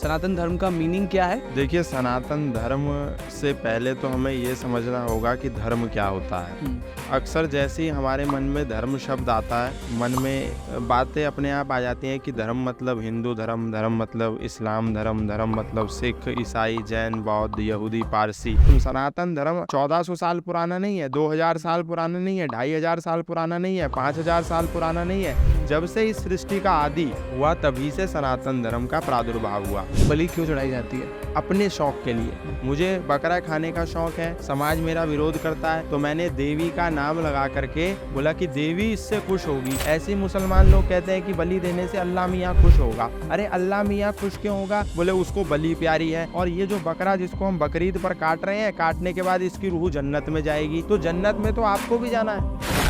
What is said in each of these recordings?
सनातन धर्म का मीनिंग क्या है? देखिए, सनातन धर्म से पहले तो हमें ये समझना होगा कि धर्म क्या होता है। अक्सर जैसे ही हमारे मन में धर्म शब्द आता है, मन में बातें अपने आप आ जाती हैं कि धर्म मतलब हिंदू धर्म, धर्म मतलब इस्लाम धर्म, धर्म मतलब सिख, ईसाई, जैन, बौद्ध, यहूदी, पारसी। सनातन धर्म 1400 साल पुराना नहीं है, 2000 साल पुराना नहीं है, 2500 साल पुराना नहीं है, 5000 साल पुराना नहीं है। जब से इस सृष्टि का आदि हुआ तभी से सनातन धर्म का प्रादुर्भाव हुआ। बलि क्यों चढ़ाई जाती है? अपने शौक के लिए। मुझे बकरा खाने का शौक है, समाज मेरा विरोध करता है, तो मैंने देवी का नाम लगा करके बोला कि देवी इससे खुश होगी। ऐसे मुसलमान लोग कहते हैं कि बलि देने से अल्लाह मियाँ खुश होगा। अरे अल्लाह मियाँ खुश क्यों होगा? बोले उसको बलि प्यारी है। और ये जो बकरा जिसको हम बकरीद पर काट रहे हैं, काटने के बाद इसकी रूह जन्नत में जाएगी। तो जन्नत में तो आपको भी जाना है।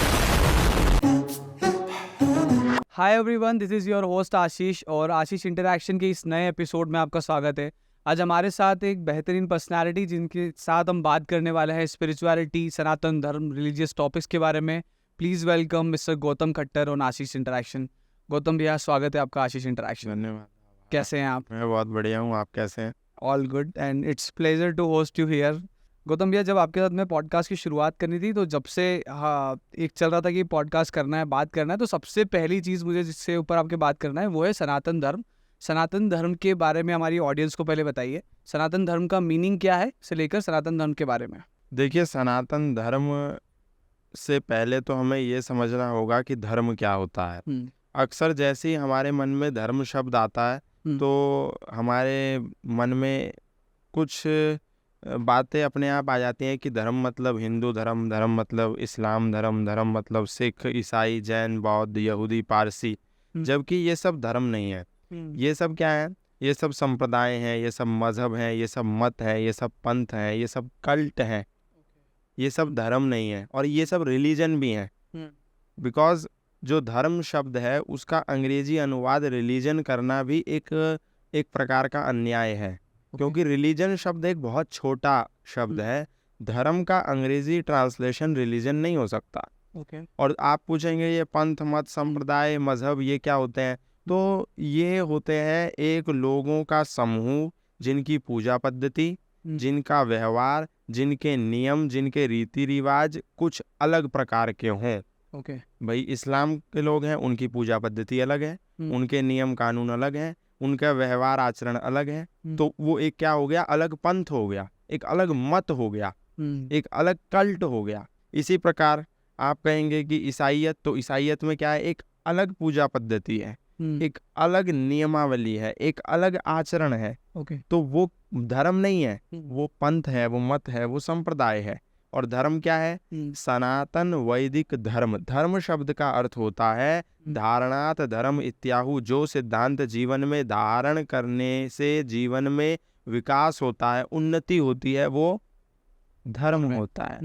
Hi everyone, this is your host Ashish और आशीष इंटरैक्शन के इस नए एपिसोड में आपका स्वागत है। आज हमारे साथ एक बेहतरीन पर्सनालिटी जिनके साथ हम बात करने वाले हैं स्पिरिचुअलिटी, सनातन धर्म, रिलीजियस टॉपिक्स के बारे में। Please welcome mister Gautam Khattar on Ashish interaction. Gautam भैया, स्वागत है आपका आशीष इंटरैक्शन। धन्यवाद। कैसे हैं आप? मैं बहुत बढ़िया हूँ, आप कैसे हैं? All good and it's pleasure to host you here. Gautam भैया, जब आपके साथ में पॉडकास्ट की शुरुआत करनी थी, तो जब से एक चल रहा था कि पॉडकास्ट करना है, बात करना है, तो सबसे पहली चीज़ मुझे जिससे ऊपर आपके बात करना है वो है सनातन धर्म। सनातन धर्म के बारे में हमारी ऑडियंस को पहले बताइए। सनातन धर्म का मीनिंग क्या है से लेकर सनातन धर्म के बारे में। देखिए, सनातन धर्म से पहले तो हमें ये समझना होगा कि धर्म क्या होता है। अक्सर जैसे ही हमारे मन में धर्म शब्द आता है तो हमारे मन में कुछ बातें अपने आप आ जाती हैं कि धर्म मतलब हिंदू धर्म, धर्म मतलब इस्लाम धर्म, धर्म मतलब सिख, ईसाई, जैन, बौद्ध, यहूदी, पारसी। जबकि ये सब धर्म नहीं है। ये सब क्या है? ये सब संप्रदाय हैं, ये सब मजहब हैं, ये सब मत है, ये सब पंथ है, ये सब कल्ट हैं। ये सब धर्म नहीं है और ये सब रिलीजन भी हैं। बिकॉज जो धर्म शब्द है उसका अंग्रेजी अनुवाद रिलीजन करना भी एक प्रकार का अन्याय है। क्योंकि रिलीजन शब्द एक बहुत छोटा शब्द है। धर्म का अंग्रेजी ट्रांसलेशन रिलीजन नहीं हो सकता। और आप पूछेंगे ये पंथ, मत, संप्रदाय, मजहब ये क्या होते हैं? तो ये होते हैं एक लोगों का समूह जिनकी पूजा पद्धति, जिनका व्यवहार, जिनके नियम, जिनके रीति रिवाज कुछ अलग प्रकार के हों। भाई इस्लाम के लोग हैं, उनकी पूजा पद्धति अलग है, उनके नियम कानून अलग हैं, उनका व्यवहार आचरण अलग है। तो वो एक क्या हो गया? अलग पंथ हो गया, एक अलग मत हो गया, एक अलग कल्ट हो गया। इसी प्रकार आप कहेंगे कि ईसाईयत, तो ईसाईयत में क्या है? एक अलग पूजा पद्धति है, एक अलग नियमावली है, एक अलग आचरण है। तो वो धर्म नहीं है, वो पंथ है, वो मत है, वो संप्रदाय है। और धर्म क्या है? सनातन वैदिक धर्म। धर्म शब्द का अर्थ होता है धारणात धर्म इत्याहु। जो सिद्धांत जीवन में धारण करने से जीवन में विकास होता है, उन्नति होती है, वो धर्म होता है।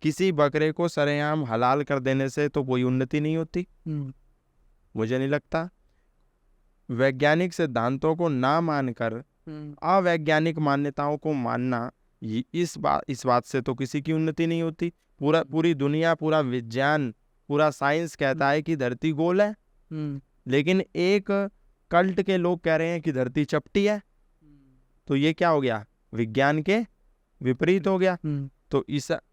किसी बकरे को सरेआम हलाल कर देने से तो कोई उन्नति नहीं होती, मुझे नहीं लगता। वैज्ञानिक सिद्धांतों को ना मानकर अवैज्ञानिक मान्यताओं को मानना, इस बात से तो किसी की उन्नति नहीं होती। पूरी दुनिया, पूरा विज्ञान, पूरा साइंस कहता है कि धरती गोल है, लेकिन एक कल्ट के लोग कह रहे हैं कि धरती चपटी है। तो ये क्या हो गया? विज्ञान के विपरीत हो गया। तो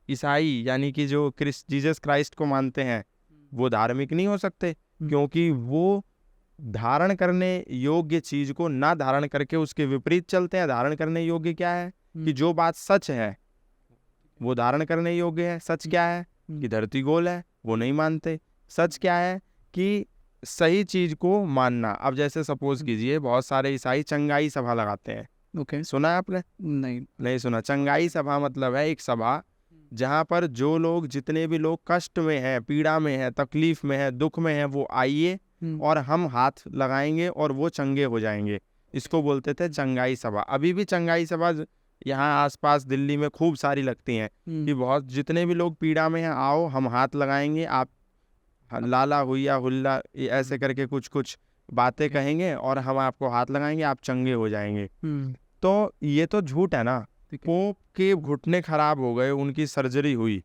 ईसाई यानी कि जो जीसस क्राइस्ट को मानते हैं वो धार्मिक नहीं हो सकते, क्योंकि वो धारण करने योग्य चीज को ना धारण करके उसके विपरीत चलते हैं। धारण करने योग्य क्या है? कि जो बात सच है वो धारण करने योग्य है। सच क्या है? कि धरती गोल है, वो नहीं मानते। सच क्या है? कि सही चीज को मानना। अब जैसे सपोज कीजिए बहुत सारे ईसाई चंगाई सभा लगाते हैं। सुना है आपने? नहीं सुना। चंगाई सभा मतलब है एक सभा जहाँ पर जो लोग, जितने भी लोग कष्ट में हैं, पीड़ा में हैं, तकलीफ में हैं, दुख में हैं, वो आइए और हम हाथ लगाएंगे और वो चंगे हो जाएंगे। इसको बोलते थे चंगाई सभा। अभी भी चंगाई सभा यहाँ आसपास दिल्ली में खूब सारी लगती हैं कि बहुत जितने भी लोग पीड़ा में हैं, आओ हम हाथ लगाएंगे, आप लाला हुआ हुल्ला ऐसे करके कुछ बातें कहेंगे और हम आपको हाथ लगाएंगे, आप चंगे हो जाएंगे। तो ये तो झूठ है ना। पोप के घुटने खराब हो गए, उनकी सर्जरी हुई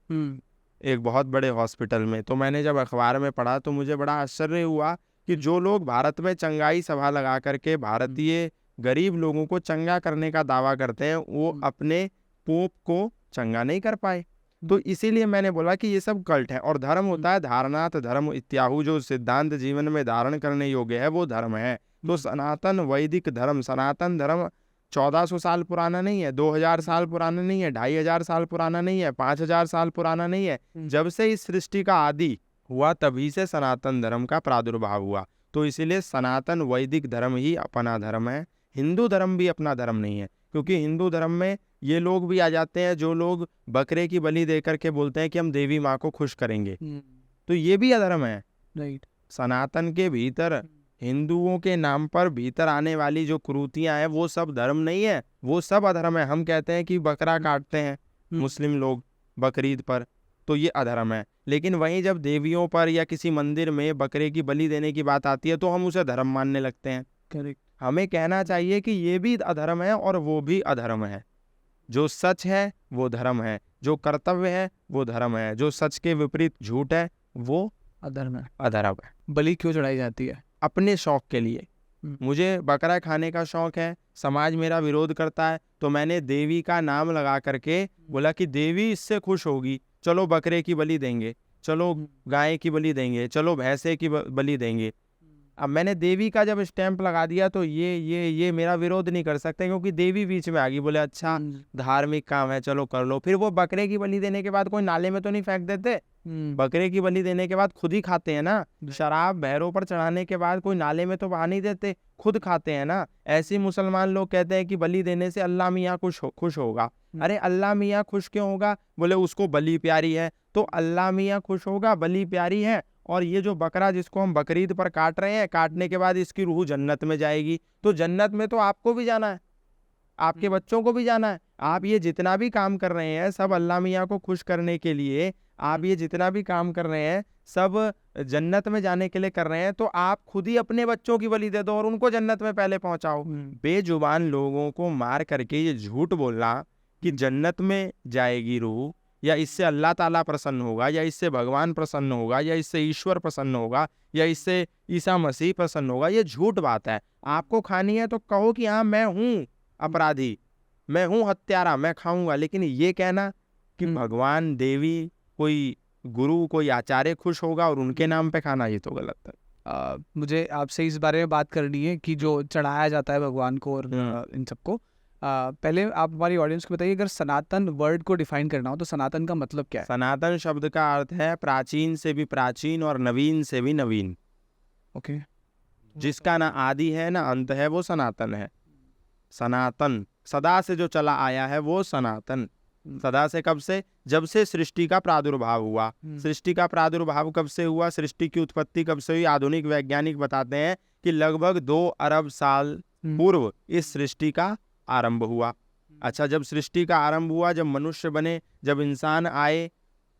एक बहुत बड़े हॉस्पिटल में। तो मैंने जब अखबार में पढ़ा तो मुझे बड़ा आश्चर्य हुआ कि जो लोग भारत में चंगाई सभा लगा करके भारतीय गरीब लोगों को चंगा करने का दावा करते हैं, वो अपने पोप को चंगा नहीं कर पाए। तो इसीलिए मैंने बोला कि ये सब कल्ट है। और धर्म होता है धारणात धर्म इत्याहु, जो सिद्धांत जीवन में धारण करने योग्य है वो धर्म है। तो सनातन वैदिक धर्म, सनातन धर्म 1400 साल पुराना नहीं है, 2000 साल पुराना नहीं है, 2500 साल पुराना नहीं है, 5000 साल पुराना नहीं है। जब से इस सृष्टि का आदि हुआ तभी से सनातन धर्म का प्रादुर्भाव हुआ। तो इसीलिए सनातन वैदिक धर्म ही अपना धर्म है। हिंदू धर्म भी अपना धर्म नहीं है, क्योंकि हिंदू धर्म में ये लोग भी आ जाते हैं जो लोग बकरे की बलि दे करके बोलते हैं कि हम देवी माँ को खुश करेंगे, तो ये भी अधर्म है। राइट। सनातन के भीतर हिंदुओं के नाम पर भीतर आने वाली जो कुरीतियां हैं वो सब धर्म नहीं है, वो सब अधर्म है। हम कहते हैं कि बकरा काटते हैं मुस्लिम लोग बकरीद पर, तो ये अधर्म है। लेकिन वहीं जब देवियों पर या किसी मंदिर में बकरे की बलि देने की बात आती है तो हम उसे धर्म मानने लगते हैं। करेक्ट। हमें कहना चाहिए कि ये भी अधर्म है और वो भी अधर्म है। जो सच है वो धर्म है, जो कर्तव्य है वो धर्म है, जो सच के विपरीत झूठ है वो अधर्म है। अधर्म है। बलि क्यों चढ़ाई जाती है? अपने शौक के लिए। मुझे बकरा खाने का शौक है, समाज मेरा विरोध करता है, तो मैंने देवी का नाम लगा करके बोला कि देवी इससे खुश होगी, चलो बकरे की बलि देंगे, चलो गाय की बलि देंगे, चलो भैंसे की बलि देंगे। अब मैंने देवी का जब स्टैंप लगा दिया तो ये मेरा विरोध नहीं कर सकते, क्योंकि देवी बीच में आ गई। बोले अच्छा धार्मिक काम है, चलो कर लो। फिर वो बकरे की बलि देने के बाद कोई नाले में तो नहीं फेंक देते, बकरे की बलि देने के बाद खुद ही खाते हैं ना। शराब भैरों पर चढ़ाने के बाद कोई नाले में तो बहा नहीं देते, खुद खाते हैं ना। ऐसे मुसलमान लोग कहते हैं कि बलि देने से अल्लाह मियाँ खुश होगा। अरे अल्लाह मियाँ खुश क्यों होगा? बोले उसको बलि प्यारी है, तो अल्लाह मियाँ खुश होगा, बलि प्यारी है। और ये जो बकरा जिसको हम बकरीद पर काट रहे हैं, काटने के बाद इसकी रूह जन्नत में जाएगी, तो जन्नत में तो आपको भी जाना है, आपके बच्चों को भी जाना है। आप ये जितना भी काम कर रहे हैं सब अल्लाह मियाँ को खुश करने के लिए, आप ये जितना भी काम कर रहे हैं सब जन्नत में जाने के लिए कर रहे हैं, तो आप खुद ही अपने बच्चों की बलि दे दो और उनको जन्नत में पहले पहुंचाओ। बेजुबान लोगों को मार करके ये झूठ बोलना कि जन्नत में जाएगी रूह, या इससे अल्लाह ताला प्रसन्न होगा, या इससे भगवान प्रसन्न होगा, या इससे ईश्वर प्रसन्न होगा, या इससे ईसा मसीह प्रसन्न होगा, ये झूठ बात है। आपको खानी है तो कहो कि हाँ मैं हूँ अपराधी, मैं हूँ हत्यारा, मैं खाऊंगा। लेकिन ये कहना कि भगवान, देवी, कोई गुरु, कोई आचार्य खुश होगा और उनके नाम पे खाना, ये तो गलत है। मुझे आपसे इस बारे में बात करनी है कि जो चढ़ाया जाता है भगवान को और इन सबको, पहले आप हमारी ऑडियंस को बताइए, अगर सनातन वर्ड को डिफाइन करना हो तो सनातन का मतलब क्या है? सनातन शब्द का अर्थ है प्राचीन से भी प्राचीन और नवीन से भी नवीन। ओके। जिसका ना आदि है ना अंत है वो सनातन है। सनातन सदा से जो चला आया है वो सनातन। सदा से कब से? जब से सृष्टि का प्रादुर्भाव हुआ। सृष्टि का प्रादुर्भाव कब से हुआ? सृष्टि की उत्पत्ति कब से हुई? आधुनिक वैज्ञानिक बताते हैं कि लगभग 2 अरब साल पूर्व इस सृष्टि का आरंभ हुआ। अच्छा, जब सृष्टि का आरंभ हुआ, जब मनुष्य बने, जब इंसान आए,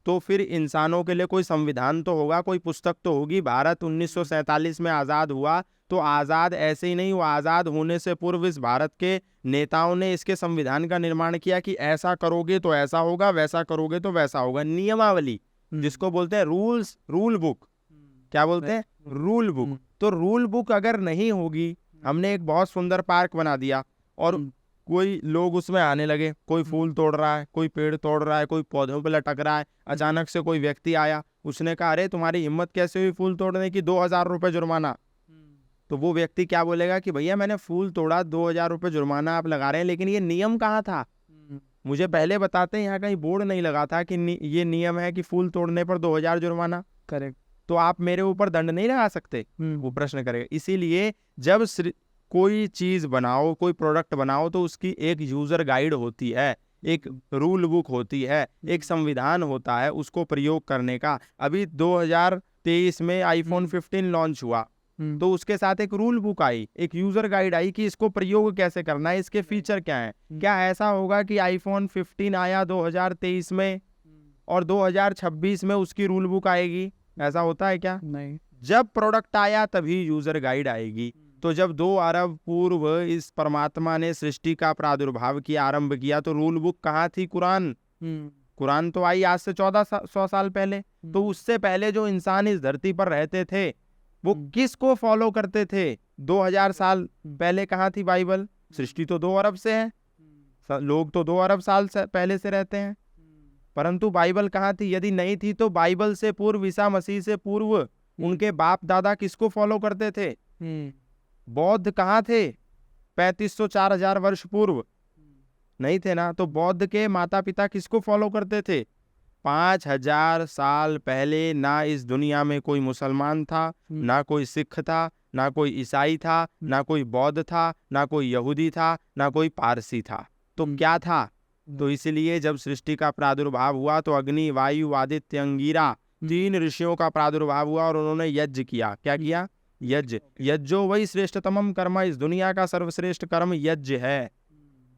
तो फिर इंसानों के लिए कोई संविधान तो होगा, कोई पुस्तक तो होगी। भारत 1947 में आज़ाद हुआ, तो आज़ाद ऐसे ही नहीं हुआ। आज़ाद होने से पूर्व इस भारत के नेताओं ने इसके संविधान का निर्माण किया कि ऐसा करोगे तो ऐसा होगा, वैसा करोगे तो वैसा होगा। नियमावली, जिसको बोलते हैं रूल्स, रूल बुक। क्या बोलते हैं? Rule book. तो रूल बुक अगर नहीं होगी, हमने एक बहुत सुंदर पार्क बना दिया और कोई लोग उसमें आने लगे, कोई फूल तोड़ रहा है, कोई पेड़ तोड़ रहा है, कोई पौधों पे लटक रहा है। अचानक से कोई व्यक्ति आया, उसने कहा अरे तुम्हारी हिम्मत कैसे हुई फूल तोड़ने की, 2000 रुपये जुर्माना। तो वो व्यक्ति क्या बोलेगा कि भैया मैंने फूल तोड़ा, 2000 रुपये जुर्माना आप लगा रहे हैं, लेकिन ये नियम कहाँ था? मुझे पहले बताते हैं, यहाँ कहीं बोर्ड नहीं लगा था कि ये नियम है कि फूल तोड़ने पर 2000 जुर्माना। करेक्ट। तो आप मेरे ऊपर दंड नहीं लगा सकते? वो प्रश्न करेगा। इसीलिए जब कोई चीज बनाओ, कोई प्रोडक्ट बनाओ, तो उसकी एक यूजर गाइड होती है, एक रूल बुक होती है, एक संविधान होता है उसको प्रयोग करने का। अभी 2023 में आईफोन 15 लॉन्च हुआ, तो उसके साथ एक रूल बुक आई, एक यूजर गाइड आई कि इसको प्रयोग कैसे करना है, इसके फीचर क्या हैं। क्या ऐसा होगा कि आईफोन 15 आया 2023 में और 2026 में उसकी रूल बुक आएगी? ऐसा होता है क्या? नहीं। जब प्रोडक्ट आया तभी यूजर गाइड आएगी। तो जब 2 अरब पूर्व इस परमात्मा ने सृष्टि का प्रादुर्भाव किया, आरंभ किया, तो रूल बुक कहाँ थी? कुरान। कुरान तो आई आज से 1400 साल पहले। तो उससे पहले जो इंसान इस धरती पर रहते थे वो किसको फॉलो करते थे? 2000 साल पहले कहाँ थी बाइबल? सृष्टि तो 2 अरब से है, लोग तो 2 अरब साल से पहले से रहते हैं, परंतु बाइबल कहाँ थी? यदि नहीं थी तो बाइबल से पूर्व, ईसा मसीह से पूर्व उनके बाप दादा किसको फॉलो करते थे? बौद्ध कहाँ थे? 3500-4000 वर्ष पूर्व नहीं थे ना। तो बौद्ध के माता पिता किसको फॉलो करते थे? 5000 साल पहले ना इस दुनिया में कोई मुसलमान था, ना कोई सिख था, ना कोई ईसाई था, ना कोई बौद्ध था, ना कोई यहूदी था, ना कोई पारसी था। तो क्या था? तो इसलिए जब सृष्टि का प्रादुर्भाव हुआ तो अग्नि, वायु, आदित्य, अंगिरा 3 ऋषियों का प्रादुर्भाव हुआ और उन्होंने यज्ञ किया। क्या किया? यज्ञ। यज्ञो वही श्रेष्ठतमम कर्म, इस दुनिया का सर्वश्रेष्ठ कर्म यज्ञ है।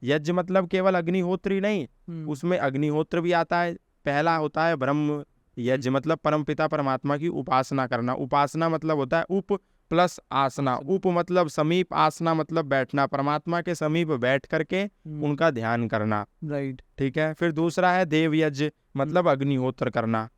यज्ञ मतलब केवल अग्निहोत्री नहीं, उसमें अग्निहोत्र भी आता है। पहला होता है ब्रह्म यज्ञ, मतलब परमपिता परमात्मा की उपासना करना। उपासना मतलब होता है उप प्लस आसना। उप मतलब समीप, आसना मतलब बैठना, परमात्मा के समीप बैठ करके उनका ध्यान करना। राइट, ठीक है। फिर दूसरा है देव यज्ञ, मतलब अग्निहोत्र करना।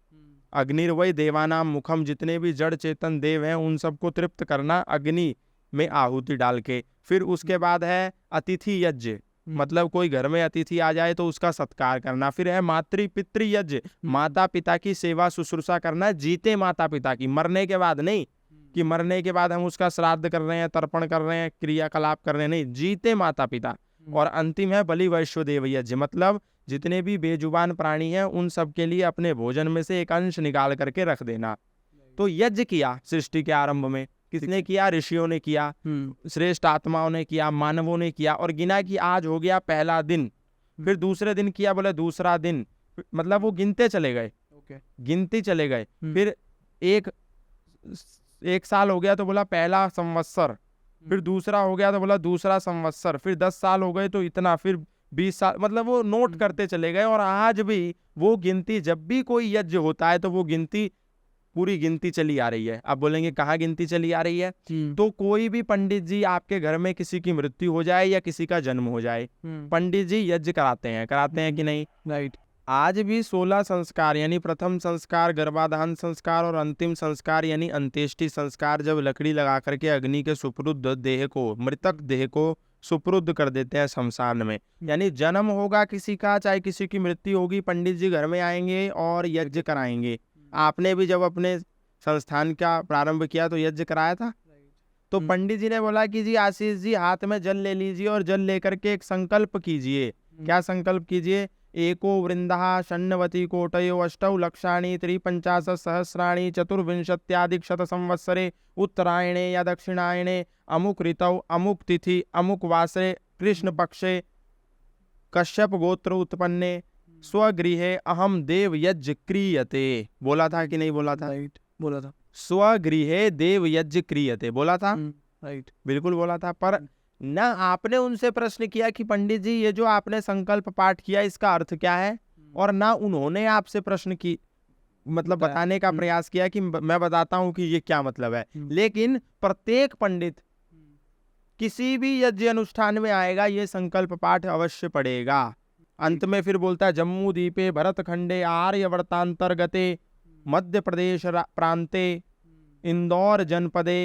अग्निर्वय देवानाम मुखम, जितने भी जड़ चेतन देव हैं उन सबको तृप्त करना अग्नि में आहुति डाल के। फिर उसके बाद है अतिथि यज्ञ, मतलब कोई घर में अतिथि आ जाए तो उसका सत्कार करना। फिर है मातृ पितृ यज्ञ, माता पिता की सेवा शुश्रूषा करना, जीते माता पिता की, मरने के बाद नहीं कि मरने के बाद हम उसका श्राद्ध कर रहे हैं, तर्पण कर रहे हैं, क्रियाकलाप कर रहे हैं, नहीं, जीते माता पिता। और अंतिम है बलि वैश्वदेव यज्ञ, मतलब जितने भी बेजुबान प्राणी हैं उन सब के लिए अपने भोजन में से एक अंश निकाल करके रख देना। तो यज्ञ किया सृष्टि के आरंभ में। किसने किया? ऋषियों ने किया, श्रेष्ठ आत्माओं ने किया, मानवों ने किया। और गिना कि आज हो गया पहला दिन, फिर दूसरे दिन किया, बोले दूसरा दिन, मतलब वो गिनते चले गए, गिनती चले गए। फिर एक साल हो गया तो बोला पहला संवत्सर, फिर दूसरा हो गया तो बोला दूसरा संवत्सर, फिर 10 साल हो गए तो इतना, फिर 20 साल, मतलब वो नोट करते चले गए। और आज भी वो गिनती, जब भी कोई यज्ञ होता है तो वो गिनती, पूरी गिनती चली आ रही है। आप बोलेंगे कहाँ गिनती चली आ रही है? तो कोई भी पंडित जी आपके घर में किसी की मृत्यु हो जाए या किसी का जन्म हो जाए, पंडित जी यज्ञ कराते हैं कि नहीं? राइट। आज भी 16 संस्कार, यानी प्रथम संस्कार, गर्भाधान संस्कार और अंतिम संस्कार यानी अंत्येष्टि संस्कार, जब लकड़ी लगा करके अग्नि के सुपुर्द देह को, मृतक देह को सुपुर्द कर देते हैं शमशान में। यानी जन्म होगा किसी का, चाहे किसी की मृत्यु होगी, पंडित जी घर में आएंगे और यज्ञ कराएंगे। आपने भी जब अपने संस्थान का प्रारंभ किया तो यज्ञ कराया था। तो पंडित जी ने बोला कि जी आशीष जी हाथ में जल ले लीजिए और जल लेकर के एक संकल्प कीजिए। क्या संकल्प कीजिए? एको वृंदा षण्णवति कोटयो अष्टौ लक्षाणि 53 सहस्राणि 24 संवत्सरे उत्तरायणे या दक्षिणायणे अमुक ऋतौ अमुक तिथि अमुक वासरे कृष्ण पक्षे कश्यप गोत्र उत्पन्ने स्वगृहे अहम देव यज्ञ क्रियते। बोला था कि नहीं बोला था? राइट, बोला था। स्वगृहे देव यज्ञ क्रियते, बोला था? राइट, बिल्कुल बोला था। पर ना आपने उनसे प्रश्न किया कि पंडित जी ये जो आपने संकल्प पाठ किया इसका अर्थ क्या है, और ना उन्होंने आपसे प्रश्न की, मतलब बताने का प्रयास किया कि मैं बताता हूं कि ये क्या मतलब है। लेकिन प्रत्येक पंडित किसी भी यज्ञ अनुष्ठान में आएगा ये संकल्प पाठ अवश्य पढ़ेगा। अंत में फिर बोलता है जम्मू द्वीपे भरत खंडे आर्यवर्तांतर्गते मध्य प्रदेश प्रांते इंदौर जनपदे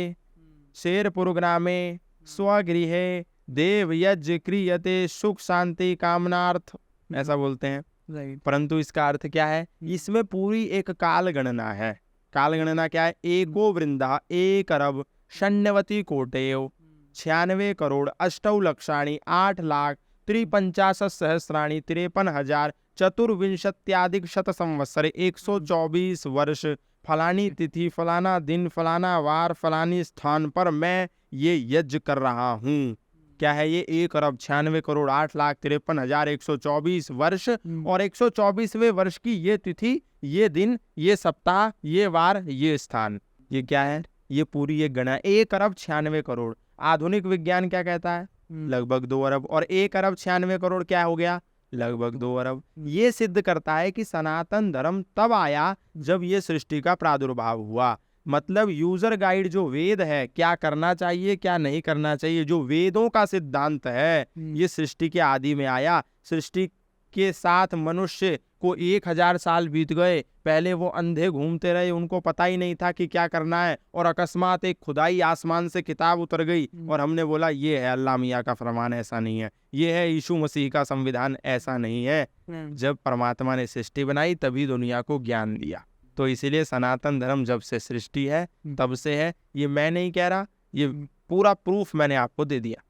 शेरपुर ग्रामे स्वगृहे देव यज्ञ क्रियते सुख शांति कामनार्थ, ऐसा बोलते हैं। राइट। परंतु इसका अर्थ क्या है? इसमें पूरी एक काल गणना है। काल गणना क्या है? एको वृंदा 1 अरब 96 कोटयो 96 करोड़ 8 लक्षाणि 8 लाख 53 सहस्राणि 53,000 चतुर्विंशत्याधिक शत संवत्सरे 124 वर्ष फलानी तिथि फलाना दिन फलाना वार फलानी स्थान पर मैं ये यज्ञ कर रहा हूँ। क्या है ये? 1 अरब 96 करोड़ 8 लाख 53,000 124 वर्ष, और 124वें वर्ष की ये तिथि, ये दिन, ये सप्ताह, ये वार, ये स्थान। ये क्या है? ये पूरी एक गणना। 1 अरब 96 करोड़। आधुनिक विज्ञान क्या कहता है? लगभग 2 अरब। और 1 अरब 96 करोड़ क्या हो गया? लगभग 2 अरब। ये सिद्ध करता है कि सनातन धर्म तब आया जब ये सृष्टि का प्रादुर्भाव हुआ। मतलब यूजर गाइड जो वेद है, क्या करना चाहिए क्या नहीं करना चाहिए, जो वेदों का सिद्धांत है, ये सृष्टि के आदि में आया। सृष्टि के साथ मनुष्य को 1000 साल बीत गए, पहले वो अंधे घूमते रहे, उनको पता ही नहीं था कि क्या करना है, और अकस्मात एक खुदाई आसमान से किताब उतर गई और हमने बोला ये है अल्लाह मियाँ का फरमान, ऐसा नहीं है, ये है यीशु मसीह का संविधान, ऐसा नहीं है। जब परमात्मा ने सृष्टि बनाई तभी दुनिया को ज्ञान दिया। तो इसीलिए सनातन धर्म जब से सृष्टि है तब से है, ये मैं नहीं कह रहा, ये पूरा प्रूफ मैंने आपको दे दिया।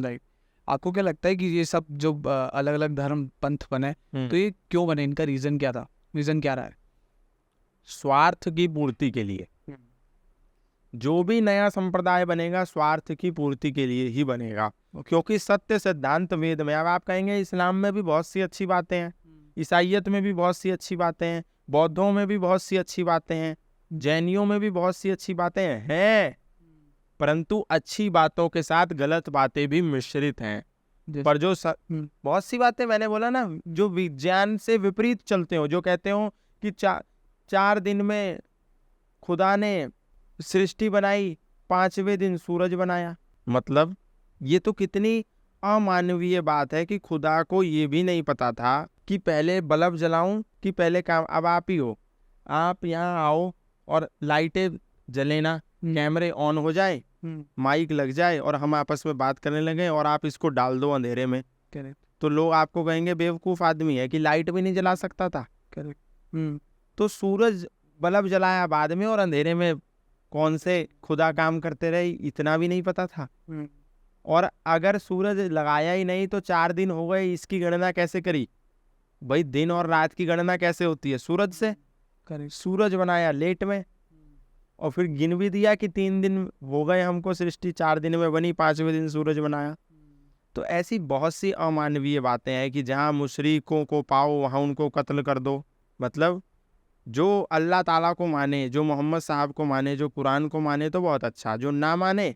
राइट। आपको क्या लगता है कि ये सब जो अलग अलग धर्म पंथ बने तो ये क्यों बने, इनका रीजन क्या था, रीजन क्या रहा है? स्वार्थ की पूर्ति के लिए। जो भी नया संप्रदाय बनेगा स्वार्थ की पूर्ति के लिए ही बनेगा, क्योंकि सत्य सिद्धांत वेद में, अब आप कहेंगे इस्लाम में भी बहुत सी अच्छी बातें हैं, ईसाइयत में भी बहुत सी अच्छी बातें हैं, बौद्धों में भी बहुत सी अच्छी बातें हैं, जैनियों में भी बहुत सी अच्छी बातें हैं, परंतु अच्छी बातों के साथ गलत बातें भी मिश्रित हैं। पर जो बहुत सी बातें मैंने बोला ना, जो विज्ञान से विपरीत चलते हो, जो कहते हो कि 4 दिन में खुदा ने सृष्टि बनाई, 5वें दिन सूरज बनाया, मतलब ये तो कितनी अमानवीय बात है कि खुदा को ये भी नहीं पता था कि पहले बल्ब जलाऊं कि पहले काम। अब आप ही हो, आप यहाँ आओ और लाइटें जले ना, कैमरे ऑन हो जाए, माइक लग जाए और हम आपस में बात करने लगे और आप इसको डाल दो अंधेरे में, तो लोग आपको कहेंगे बेवकूफ आदमी है कि लाइट भी नहीं जला सकता था। तो सूरज बल्ब जलाया बाद में और अंधेरे में कौन से खुदा काम करते रहे, इतना भी नहीं पता था। और अगर सूरज लगाया ही नहीं तो 4 दिन हो गए, इसकी गणना कैसे करी भाई? दिन और रात की गणना कैसे होती है? सूरज से। सूरज बनाया लेट में और फिर गिन भी दिया कि 3 दिन हो गए हमको, सृष्टि 4 दिन में बनी, 5वें दिन सूरज बनाया। तो ऐसी बहुत सी अमानवीय बातें हैं कि जहाँ मुशरिकों को पाओ वहाँ उनको कत्ल कर दो। मतलब जो अल्लाह ताला को माने, जो मोहम्मद साहब को माने, जो कुरान को माने तो बहुत अच्छा, जो ना माने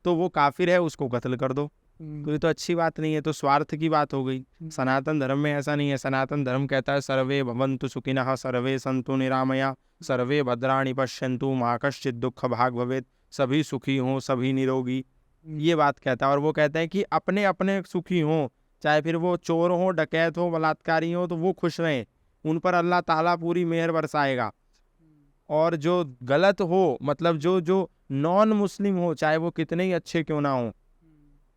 तो वो काफिर है, उसको कत्ल कर दो। तो ये तो अच्छी बात नहीं है, तो स्वार्थ की बात हो गई। सनातन धर्म में ऐसा नहीं है। सनातन धर्म कहता है सर्वे भवन्तु सुखिनः, सर्वे सन्तु निरामया, सर्वे भद्राणि पश्यन्तु मा कश्चित् दुःख भाग् भवेत्, सभी सुखी हों, सभी निरोगी, ये बात कहता है। और वो कहते हैं कि अपने अपने सुखी हों, चाहे फिर वो चोर हो, डकैत हो, बलात्कारी हो, तो वो खुश रहें, उन पर अल्लाह ताला पूरी मेहर बरसाएगा। और जो गलत हो, मतलब जो नॉन मुस्लिम हो, चाहे वो कितने ही अच्छे क्यों ना हो,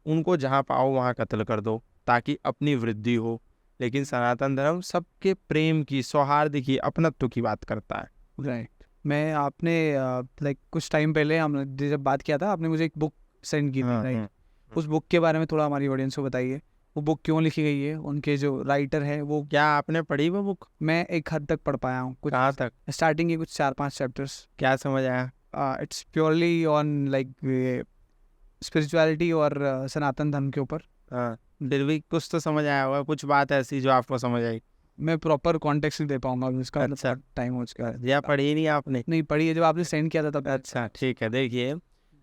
उनको जहाँ पाओ वहाँ कत्ल कर दो ताकि अपनी वृद्धि हो। लेकिन सनातन धर्म सबके प्रेम की, सौहार्द की, अपनत्व की बात करता है। राइट। मैं आपने लाइक कुछ टाइम पहले हमने जब बात किया था, आपने मुझे एक बुक सेंड की थी, राइट? उस बुक के बारे में थोड़ा हमारी ऑडियंस को बताइए, वो बुक क्यों लिखी गई है, उनके जो राइटर है वो। क्या आपने पढ़ी वो बुक? मैं एक हद तक पढ़ पाया हूँ। कुछ कहाँ तक? स्टार्टिंग के कुछ 4-5 चैप्टर्स। क्या समझ आया? It's purely on like spirituality और सनातन धर्म के ऊपर। हाँ, फिर भी कुछ तो समझ आया होगा, कुछ बात ऐसी जो आपको समझ आई। मैं प्रॉपर कॉन्टेक्स्ट दे पाऊंगा इसका। अच्छा, टाइम हो चुका है। या पढ़ी नहीं आपने? नहीं पढ़ी है, जब आपने सेंड किया था तब। अच्छा ठीक है, देखिए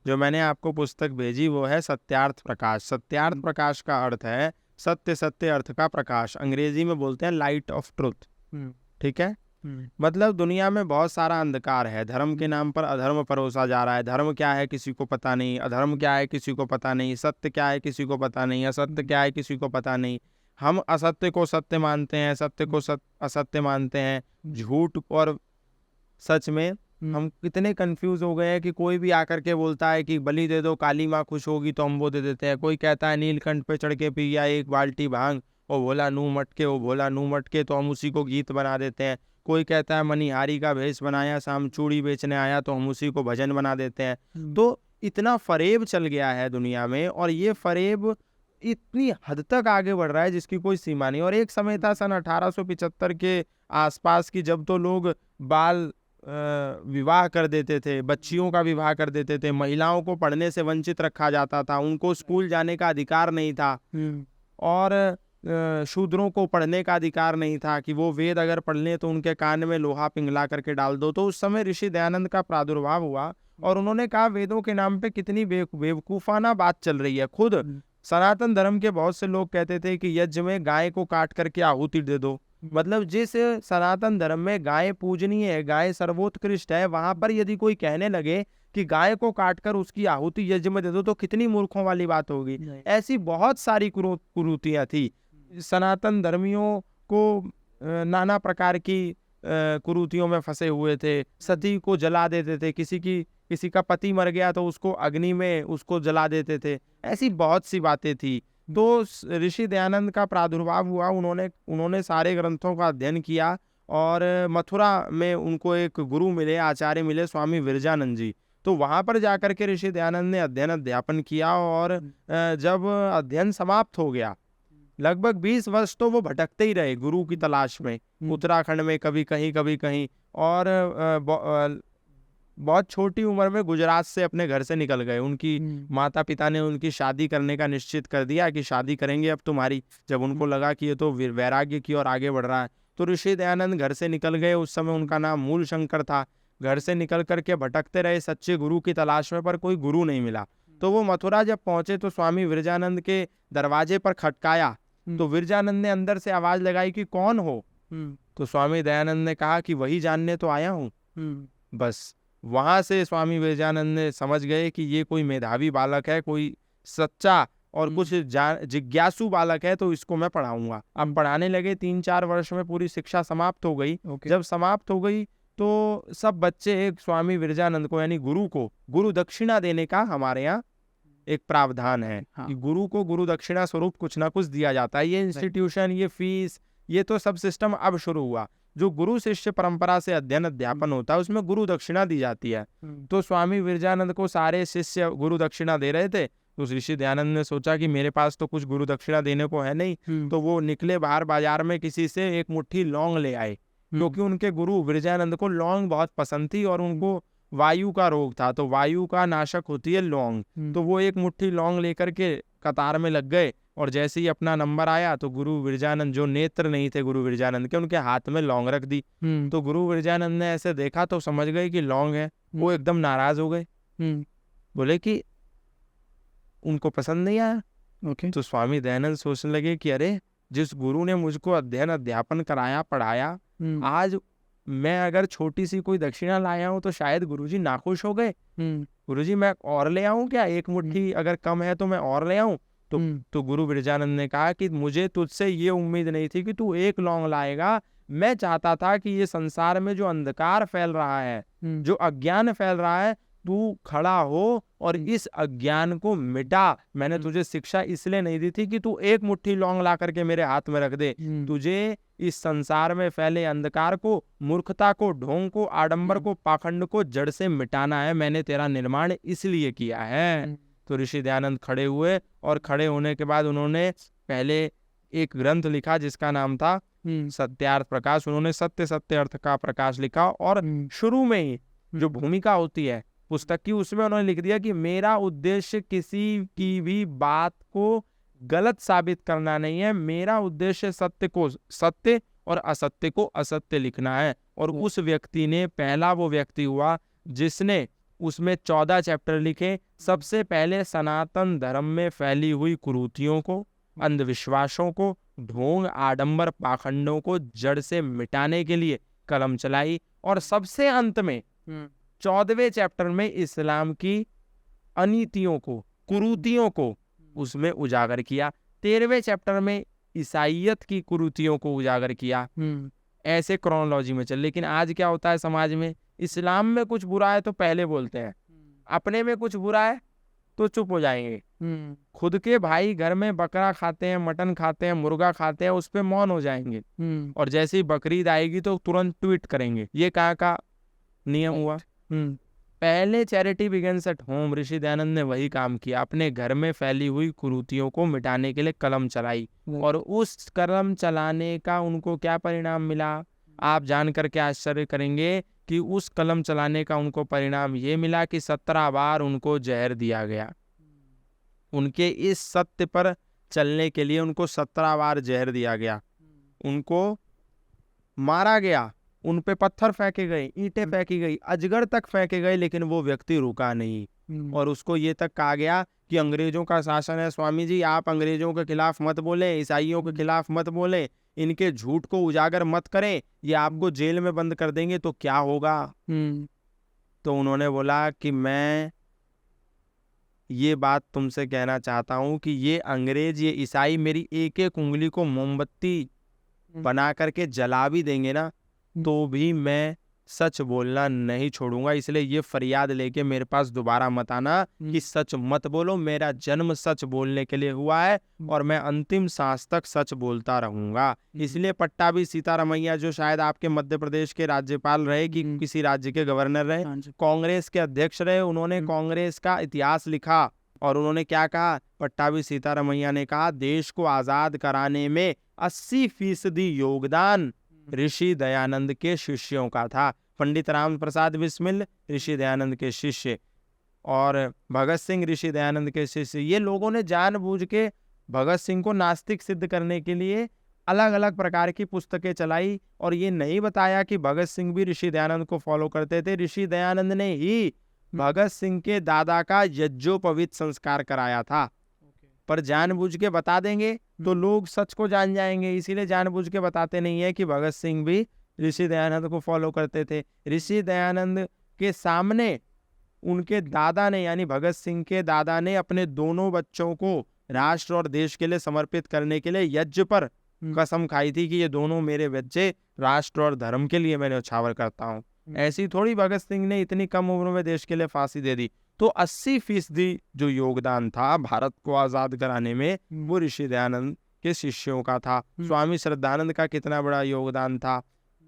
जो मैंने आपको पुस्तक भेजी वो है सत्यार्थ प्रकाश। सत्यार्थ प्रकाश का अर्थ है सत्य, सत्य अर्थ का प्रकाश, अंग्रेजी में बोलते हैं लाइट ऑफ ट्रुथ। ठीक है, मतलब दुनिया में बहुत सारा अंधकार है, धर्म के नाम पर अधर्म परोसा जा रहा है। धर्म क्या है किसी को पता नहीं, अधर्म क्या है किसी को पता नहीं, सत्य क्या है किसी को पता नहीं, असत्य क्या है किसी को पता नहीं। हम असत्य को सत्य मानते हैं, सत्य को असत्य मानते हैं, झूठ और सच में हम कितने कंफ्यूज हो गए हैं कि कोई भी आकर के बोलता है कि बलि दे दो, काली माँ खुश होगी, तो हम वो दे देते हैं। कोई कहता है नीलकंठ पे चढ़ के पिया 1 बाल्टी भांग, वो भोला नू मटके, वो भोला नू मटके, तो हम उसी को गीत बना देते हैं। कोई कहता है मनिहारी का भेष बनाया, शाम चूड़ी बेचने आया, तो हम उसी को भजन बना देते हैं। तो इतना फरेब चल गया है दुनिया में, और ये फरेब इतनी हद तक आगे बढ़ रहा है जिसकी कोई सीमा नहीं। और एक समय था सन 1875 के आसपास की, जब तो लोग बाल विवाह कर देते थे, बच्चियों का विवाह कर देते थे, महिलाओं को पढ़ने से वंचित रखा जाता था, उनको स्कूल जाने का अधिकार नहीं था, और शूद्रों को पढ़ने का अधिकार नहीं था कि वो वेद अगर पढ़ लें तो उनके कान में लोहा पिघला करके डाल दो। तो उस समय ऋषि दयानंद का प्रादुर्भाव हुआ और उन्होंने कहा वेदों के नाम पे कितनी बेवकूफाना बात चल रही है। खुद सनातन धर्म के बहुत से लोग कहते थे कि यज्ञ में गाय को काट करके आहुति दे दो। मतलब जिस सनातन धर्म में गाय पूजनीय है, गाय सर्वोत्कृष्ट है, वहां पर यदि कोई कहने लगे कि गाय को काटकर उसकी आहुति यज्ञ में दे दो, तो कितनी मूर्खों वाली बात होगी। ऐसी बहुत सारी कुरीतियां थी। सनातन धर्मियों को नाना प्रकार की कुरीतियों में फंसे हुए थे। सती को जला देते थे, किसी का पति मर गया तो उसको अग्नि में उसको जला देते थे। ऐसी बहुत सी बातें थी। तो ऋषि दयानंद का प्रादुर्भाव हुआ, उन्होंने सारे ग्रंथों का अध्ययन किया और मथुरा में उनको एक गुरु मिले, आचार्य मिले, स्वामी विरजानंद जी। तो वहां पर जाकर के ऋषि दयानंद ने अध्ययन अध्यापन किया और जब अध्ययन समाप्त हो गया, लगभग 20 वर्ष तो वो भटकते ही रहे गुरु की तलाश में, उत्तराखंड में कभी कहीं और बहुत छोटी उम्र में गुजरात से अपने घर से निकल गए। उनकी माता पिता ने उनकी शादी करने का निश्चित कर दिया कि शादी करेंगे अब तुम्हारी। जब उनको लगा कि ये तो वैराग्य की ओर आगे बढ़ रहा है, तो ऋषि दयानंद घर से निकल गए। उस समय उनका नाम मूल शंकर था। घर से निकल करके भटकते रहे सच्चे गुरु की तलाश में, पर कोई गुरु नहीं मिला। तो वो मथुरा जब पहुंचे तो स्वामी विरजानंद के दरवाजे पर खटकाया। तो विरजानंद ने अंदर से आवाज लगाई कि कौन हो? तो स्वामी दयानंद ने कहा कि वही जानने तो आया हूँ। बस वहां से स्वामी विरजानंद ने समझ गए कि ये कोई मेधावी बालक है, कोई सच्चा और कुछ जिज्ञासु बालक है, तो इसको मैं पढ़ाऊंगा। अब पढ़ाने लगे। 3-4 वर्ष में पूरी शिक्षा समाप्त हो गई। जब समाप्त हो गई तो सब बच्चे एक स्वामी विरजानंद को यानी गुरु को गुरु दक्षिणा देने का हमारे यहाँ एक प्रावधान है। कि गुरु को गुरु दक्षिणा स्वरूप कुछ ना कुछ दिया जाता है। ये इंस्टीट्यूशन, ये फीस, ये तो सब सिस्टम अब शुरू हुआ। जो गुरु शिष्य परंपरा से अध्ययन अध्यापन होता है उसमें गुरु दक्षिणा दी जाती है। तो स्वामी विरजानंद को सारे शिष्य गुरु दक्षिणा दे रहे थे। तो ऋषि दयानंद ने सोचा कि मेरे पास तो कुछ गुरु दक्षिणा देने को है नहीं। तो वो निकले बाहर बाजार में, किसी से एक मुट्ठी लौंग ले आए, क्योंकि उनके गुरु विरजानंद को लौंग बहुत पसंद थी और उनको वायु का रोग था। तो वायु का नाशक होती है लौंग। तो वो एक मुट्ठी लौंग लेकर के कतार में लग गए और जैसे ही अपना नंबर आया तो गुरु विरजानंद, जो नेत्र नहीं थे गुरु विरजानंद के, उनके हाथ में लौंग रख दी। तो गुरु विरजानंद ने ऐसे देखा तो समझ गए कि लौंग है। वो एकदम नाराज हो गए। बोले कि उनको पसंद नहीं आया। तो स्वामी दयानंद सोचने लगे कि अरे, जिस गुरु ने मुझको अध्ययन अध्यापन कराया, पढ़ाया, आज मैं अगर छोटी सी कोई दक्षिणा लाया हूं तो शायद गुरुजी नाखुश हो गए। गुरुजी मैं और ले आऊं क्या? एक मुट्ठी अगर कम है तो मैं और ले आऊं? तो गुरु विरजानंद ने कहा कि मुझे तुझसे ये उम्मीद नहीं थी कि तू एक लौंग लाएगा। मैं चाहता था कि ये संसार में जो अंधकार फैल रहा है, जो अज्ञान फैल रहा है, तू खड़ा हो और इस अज्ञान को मिटा। मैंने तुझे शिक्षा इसलिए नहीं दी थी कि तू एक मुट्ठी लौंग ला करके मेरे हाथ में रख दे। तुझे इस संसार में फैले अंधकार को, मूर्खता को, ढोंग को, आडंबर को, पाखंड को जड़ से मिटाना है। मैंने तेरा निर्माण इसलिए किया है। तो ऋषि दयानंद खड़े हुए और खड़े होने के बाद उन्होंने पहले एक ग्रंथ लिखा जिसका नाम था सत्यार्थ प्रकाश। उन्होंने सत्य अर्थ का प्रकाश लिखा और शुरू में ही जो भूमिका होती है पुस्तक की, उसमें उन्होंने लिख दिया कि मेरा उद्देश्य किसी की भी बात को गलत साबित करना नहीं है। मेरा उद्देश्य सत्य को सत्य और असत्य को असत्य लिखना है। और उस व्यक्ति ने, पहला वो व्यक्ति हुआ जिसने उसमें 14 चैप्टर लिखे। सबसे पहले सनातन धर्म में फैली हुई कुरीतियों को, अंधविश्वासों को, ढोंग, आडंबर, पाखंडों को जड़ से मिटाने के लिए कलम चलाई। और सबसे अंत में 14वें चैप्टर में इस्लाम की अनीतियों को, कुरीतियों को उसमें उजागर किया। 13वें चैप्टर में ईसाइयत की कुरीतियों को उजागर किया। ऐसे क्रोनोलॉजी में चल। लेकिन आज क्या होता है समाज में, इस्लाम में कुछ बुरा है तो पहले बोलते हैं, अपने में कुछ बुरा है तो चुप हो जाएंगे। खुद के भाई घर में बकरा खाते हैं, मटन खाते हैं, मुर्गा खाते हैं, उस पे मौन हो जाएंगे। और जैसे ही बकरीद आएगी तो तुरंत ट्वीट करेंगे। ये कहाँ का नियम हुआ? पहले चैरिटी बिगिंस एट होम। ऋषि दयानंद ने वही काम किया, अपने घर में फैली हुई कुरीतियों को मिटाने के लिए कलम चलाई। और उस कलम चलाने का उनको क्या परिणाम मिला, आप जान करके आश्चर्य करेंगे कि उस कलम चलाने का उनको परिणाम ये मिला कि 17 बार उनको जहर दिया गया। उनके इस सत्य पर चलने के लिए उनको 17 बार जहर दिया गया। उनको मारा गया, उन पे पत्थर फेंके गए, ईंटें फेंकी गई, अजगर तक फेंके गए, लेकिन वो व्यक्ति रुका नहीं। और उसको ये तक कहा गया कि अंग्रेजों का शासन है, स्वामी जी आप अंग्रेजों के खिलाफ मत बोले, ईसाइयों के खिलाफ मत बोले, इनके झूठ को उजागर मत करें, ये आपको जेल में बंद कर देंगे तो क्या होगा। तो उन्होंने बोला कि मैं ये बात तुमसे कहना चाहता हूं कि ये अंग्रेज, ये ईसाई मेरी एक एक उंगली को मोमबत्ती बना करके जला भी देंगे ना तो भी मैं सच बोलना नहीं छोड़ूंगा। इसलिए ये फरियाद लेके मेरे पास दोबारा मत आना कि सच मत बोलो। मेरा जन्म सच बोलने के लिए हुआ है और मैं अंतिम सांस तक सच बोलता रहूंगा। इसलिए पट्टाभी सीतारमैया जो शायद आपके मध्य प्रदेश के राज्यपाल रहे कि किसी राज्य के गवर्नर रहे, कांग्रेस के अध्यक्ष रहे, उन्होंने कांग्रेस का इतिहास लिखा और उन्होंने क्या कहा, पट्टाभी सीतारमैया ने कहा देश को आजाद कराने में 80% योगदान ऋषि दयानंद के शिष्यों का था। पंडित राम प्रसाद बिस्मिल ऋषि दयानंद के शिष्य और भगत सिंह ऋषि दयानंद के शिष्य। ये लोगों ने जानबूझ के भगत सिंह को नास्तिक सिद्ध करने के लिए अलग अलग प्रकार की पुस्तकें चलाई और ये नहीं बताया कि भगत सिंह भी ऋषि दयानंद को फॉलो करते थे। ऋषि दयानंद ने ही भगत सिंह के दादा का यज्ञोपवीत संस्कार कराया था। पर जानबूझ के बता देंगे तो लोग सच को जान जाएंगे, इसीलिए जानबूझ के बताते नहीं है कि भगत सिंह भी ऋषि दयानंद को फॉलो करते थे। ऋषि दयानंद के सामने उनके दादा ने यानी भगत सिंह के दादा ने अपने दोनों बच्चों को राष्ट्र और देश के लिए समर्पित करने के लिए यज्ञ पर कसम खाई थी कि ये दोनों मेरे बच्चे राष्ट्र और धर्म के लिए मैं न्यौछावर करता हूँ। ऐसी थोड़ी भगत सिंह ने इतनी कम उम्र में देश के लिए फांसी दे दी। तो 80% जो योगदान था भारत को आजाद कराने में वो ऋषि दयानंद के शिष्यों का था। स्वामी श्रद्धानंद का कितना बड़ा योगदान था,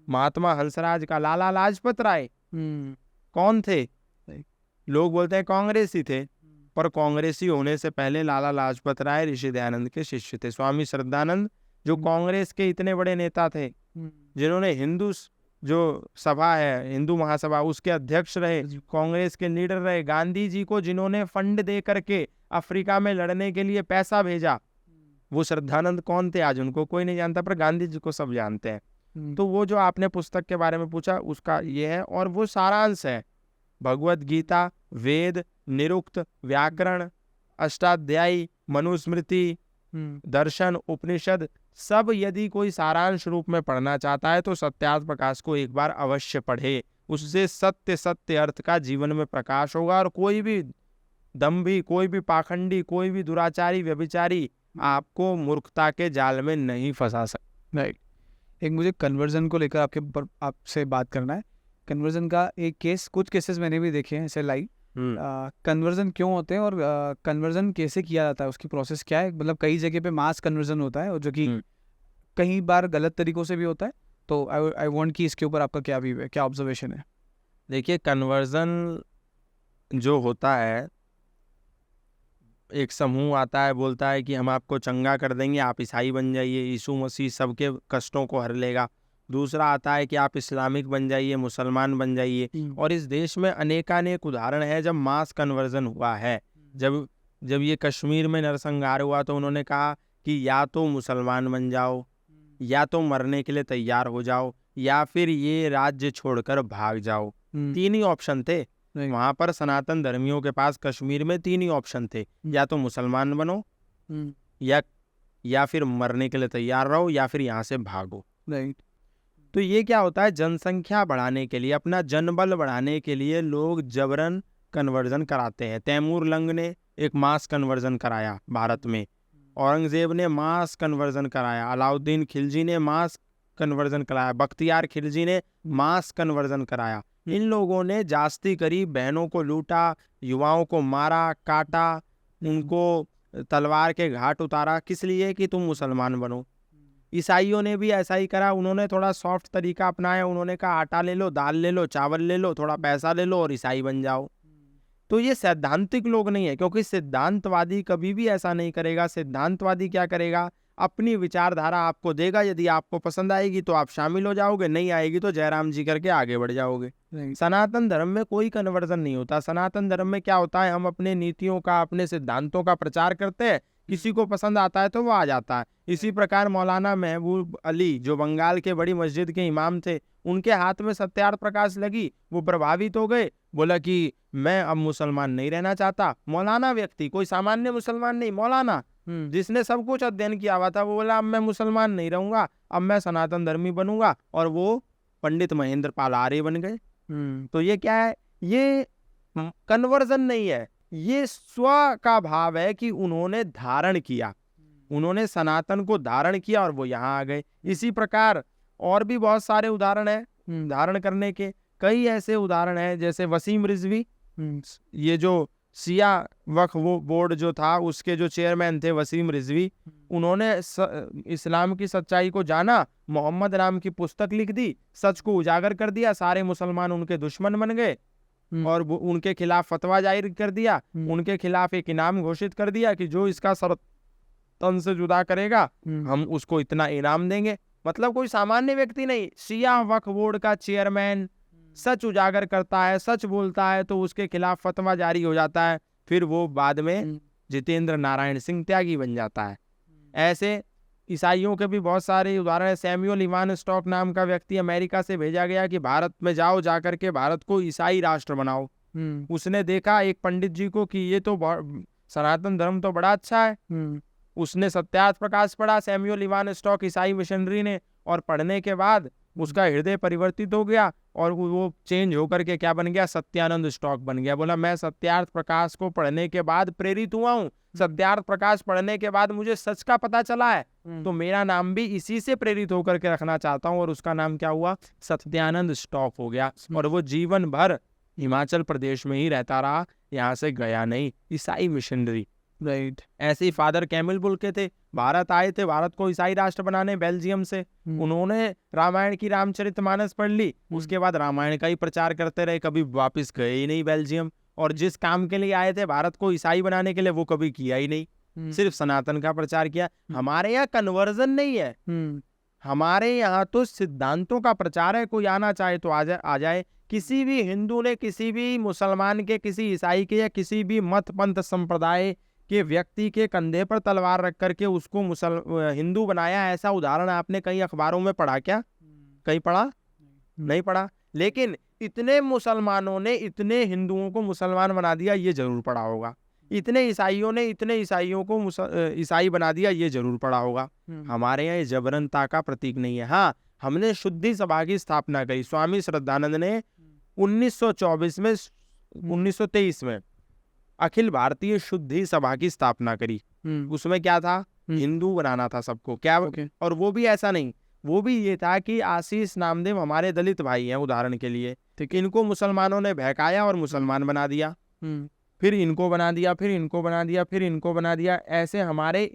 महात्मा हंसराज का, लाला लाजपत राय कौन थे? लोग बोलते हैं कांग्रेसी थे, पर कांग्रेसी होने से पहले लाला लाजपत राय ऋषि दयानंद के शिष्य थे। स्वामी श्रद्धानंद जो कांग्रेस के इतने बड़े नेता थे, जिन्होंने हिंदू जो सभा है हिंदू महासभा उसके अध्यक्ष रहे, कांग्रेस के लीडर रहे, गांधी जी को जिन्होंने फंड दे करके अफ्रीका में लड़ने के लिए पैसा भेजा, वो श्रद्धानंद कौन थे? आज उनको कोई नहीं जानता, पर गांधी जी को सब जानते हैं। तो वो जो आपने पुस्तक के बारे में पूछा उसका ये है और वो सारांश है। भगवत गीता, वेद, निरुक्त, व्याकरण, अष्टाध्यायी, मनुस्मृति, दर्शन, उपनिषद सब यदि कोई सारांश रूप में पढ़ना चाहता है तो सत्यार्थ प्रकाश को एक बार अवश्य पढ़े। उससे सत्य अर्थ का जीवन में प्रकाश होगा और कोई भी दंभी, कोई भी पाखंडी, कोई भी दुराचारी, व्यभिचारी आपको मूर्खता के जाल में नहीं फंसा सकता। राइट। एक मुझे कन्वर्जन को लेकर आपसे बात करना है। कन्वर्जन का एक केस, कुछ केसेस मैंने भी देखे हैं ऐसे लाइव। कन्वर्जन क्यों होते हैं और कन्वर्जन कैसे किया जाता है, उसकी प्रोसेस क्या है? मतलब कई जगह पे मास कन्वर्जन होता है और जो कि कई बार गलत तरीकों से भी होता है। तो आई वांट कि इसके ऊपर आपका क्या व्यू है, क्या ऑब्जर्वेशन है? देखिए, कन्वर्जन जो होता है, एक समूह आता है बोलता है कि हम आपको चंगा कर देंगे, आप ईसाई बन जाइए, यीशु मसीह सबके कष्टों को हर लेगा। दूसरा आता है कि आप इस्लामिक बन जाइए, मुसलमान बन जाइए। और इस देश में अनेकानेक उदाहरण है जब मास कन्वर्जन हुआ है। जब ये कश्मीर में नरसंहार हुआ तो उन्होंने कहा कि या तो मुसलमान बन जाओ, या तो मरने के लिए तैयार हो जाओ, या फिर ये राज्य छोड़कर भाग जाओ। 3 ही ऑप्शन थे वहां पर। सनातन धर्मियों के पास कश्मीर में 3 ही ऑप्शन थे, या तो मुसलमान बनो, या फिर मरने के लिए तैयार रहो, या फिर यहाँ से भागो। राइट। तो ये क्या होता है, जनसंख्या बढ़ाने के लिए, अपना जनबल बढ़ाने के लिए लोग जबरन कन्वर्जन कराते हैं। तैमूर लंग ने एक मास कन्वर्जन कराया भारत में, औरंगजेब ने मास कन्वर्जन कराया, अलाउद्दीन खिलजी ने मास कन्वर्जन कराया, बख्तियार खिलजी ने मास कन्वर्जन कराया। इन लोगों ने जास्ती करी, बहनों को लूटा, युवाओं को मारा, काटा, उनको तलवार के घाट उतारा। किस लिए? कि तुम मुसलमान बनो। ईसाइयों ने भी ऐसा ही करा, उन्होंने थोड़ा सॉफ्ट तरीका अपनाया। उन्होंने कहा आटा ले लो, दाल ले लो, चावल ले लो, थोड़ा पैसा ले लो और ईसाई बन जाओ। तो ये सैद्धांतिक लोग नहीं है, क्योंकि सिद्धांतवादी कभी भी ऐसा नहीं करेगा। सिद्धांतवादी क्या करेगा, अपनी विचारधारा आपको देगा, यदि आपको पसंद आएगी तो आप शामिल हो जाओगे, नहीं आएगी तो जयराम जी करके आगे बढ़ जाओगे। सनातन धर्म में कोई कन्वर्जन नहीं होता। सनातन धर्म में क्या होता है, हम अपने नीतियों का, अपने सिद्धांतों का प्रचार करते हैं, किसी को पसंद आता है तो वो आ जाता है। इसी प्रकार मौलाना महबूब अली जो बंगाल के बड़ी मस्जिद के इमाम थे, उनके हाथ में सत्यार्थ प्रकाश लगी, वो प्रभावित हो गए, बोला कि मैं अब मुसलमान नहीं रहना चाहता। मौलाना व्यक्ति, कोई सामान्य मुसलमान नहीं, मौलाना जिसने सब कुछ अध्ययन किया हुआ था, वो बोला अब मैं मुसलमान नहीं रहूंगा, अब मैं सनातन धर्मी बनूंगा, और वो पंडित महेंद्र पाल आर्य बन गए। तो ये क्या है, ये कन्वर्जन नहीं है, ये स्व का भाव है कि उन्होंने धारण किया। उन्होंने सनातन को धारण किया और वो यहाँ आ गए। इसी प्रकार और भी बहुत सारे उदाहरण हैं धारण करने के। कई ऐसे उदाहरण हैं, जैसे वसीम रिजवी, ये जो शिया वक्फ वो बोर्ड जो था उसके जो चेयरमैन थे वसीम रिजवी, उन्होंने इस्लाम की सच्चाई को जाना, मोहम्मद नाम की पुस्तक लिख दी, सच को उजागर कर दिया, सारे मुसलमान उनके दुश्मन बन गए और उनके खिलाफ फतवा जारी कर दिया, उनके खिलाफ एक इनाम घोषित कर दिया कि जो इसका सर तन से जुदा करेगा हम उसको इतना इनाम देंगे। मतलब कोई सामान्य व्यक्ति नहीं, शिया वक्फ बोर्ड का चेयरमैन सच उजागर करता है, सच बोलता है, तो उसके खिलाफ फतवा जारी हो जाता है, फिर वो बाद में जितेंद्र नारायण सिंह त्यागी बन जाता है। ऐसे ईसाइयों के भी बहुत सारे उदाहरण है। सैमुअल इवान स्टॉक नाम का व्यक्ति अमेरिका से भेजा गया कि भारत में जाओ, जाकर के भारत को ईसाई राष्ट्र बनाओ। उसने देखा एक पंडित जी को कि ये तो सनातन धर्म तो बड़ा अच्छा है। उसने सत्यार्थ प्रकाश पढ़ा, सैमुअल इवान स्टॉक ईसाई मिशनरी ने, और पढ़ने के बाद उसका हृदय परिवर्तित हो गया और वो चेंज होकर के क्या बन गया, सत्यानंद स्टॉक बन गया। बोला मैं सत्यार्थ प्रकाश को पढ़ने के बाद प्रेरित हुआ हूँ, सत्यार्थ प्रकाश पढ़ने के बाद मुझे सच का पता चला है, तो मेरा नाम भी इसी से प्रेरित होकर के रखना चाहता हूँ। और उसका नाम क्या हुआ, सत्यानंद स्टॉक हो गया। और वो जीवन भर हिमाचल प्रदेश में ही रहता रहा, यहाँ से गया नहीं। ईसाई मिशनरी, राइट। ऐसे ही फादर कैमिल बुल के थे, भारत आए थे भारत को ईसाई राष्ट्र बनाने बेल्जियम से। उन्होंने रामायण की रामचरितमानस पढ़ ली, उसके बाद रामायण का ही प्रचार करते रहे, कभी वापस गए ही नहीं बेल्जियम। और जिस काम के लिए आए थे भारत को ईसाई बनाने के लिए, वो कभी किया ही नहीं, सिर्फ सनातन का प्रचार किया। हमारे यहाँ कन्वर्जन नहीं है, हमारे यहाँ तो सिद्धांतों का प्रचार है। कोई आना चाहे तो आ जाए। किसी भी हिंदू ने किसी भी मुसलमान के, किसी ईसाई के या किसी भी मत पंथ संप्रदाय के व्यक्ति के कंधे पर तलवार रख करके उसको हिंदू बनाया, ऐसा उदाहरण आपने कई अखबारों में पढ़ा क्या? कहीं पढ़ा? नहीं पढ़ा। लेकिन इतने मुसलमानों ने इतने हिंदुओं को मुसलमान बना दिया, ये जरूर पढ़ा होगा। इतने ईसाइयों ने इतने ईसाइयों को ईसाई बना दिया, ये जरूर पढ़ा होगा। हमारे यहाँ ये जबरनता का प्रतीक नहीं है। हाँ, हमने शुद्धि सभा की स्थापना करी। स्वामी श्रद्धानंद ने 1923 में अखिल भारतीय शुद्धि सभा की स्थापना करी। उसमें क्या था, हिंदू बनाना था सबको, क्या और वो भी ऐसा नहीं, वो भी ये था कि आशीष नामदेव हमारे दलित भाई हैं उदाहरण के लिए, इनको मुसलमानों ने बहकाया और मुसलमान बना दिया, फिर इनको बना दिया, फिर इनको बना दिया, फिर इनको बना दिया। ऐसे हमारे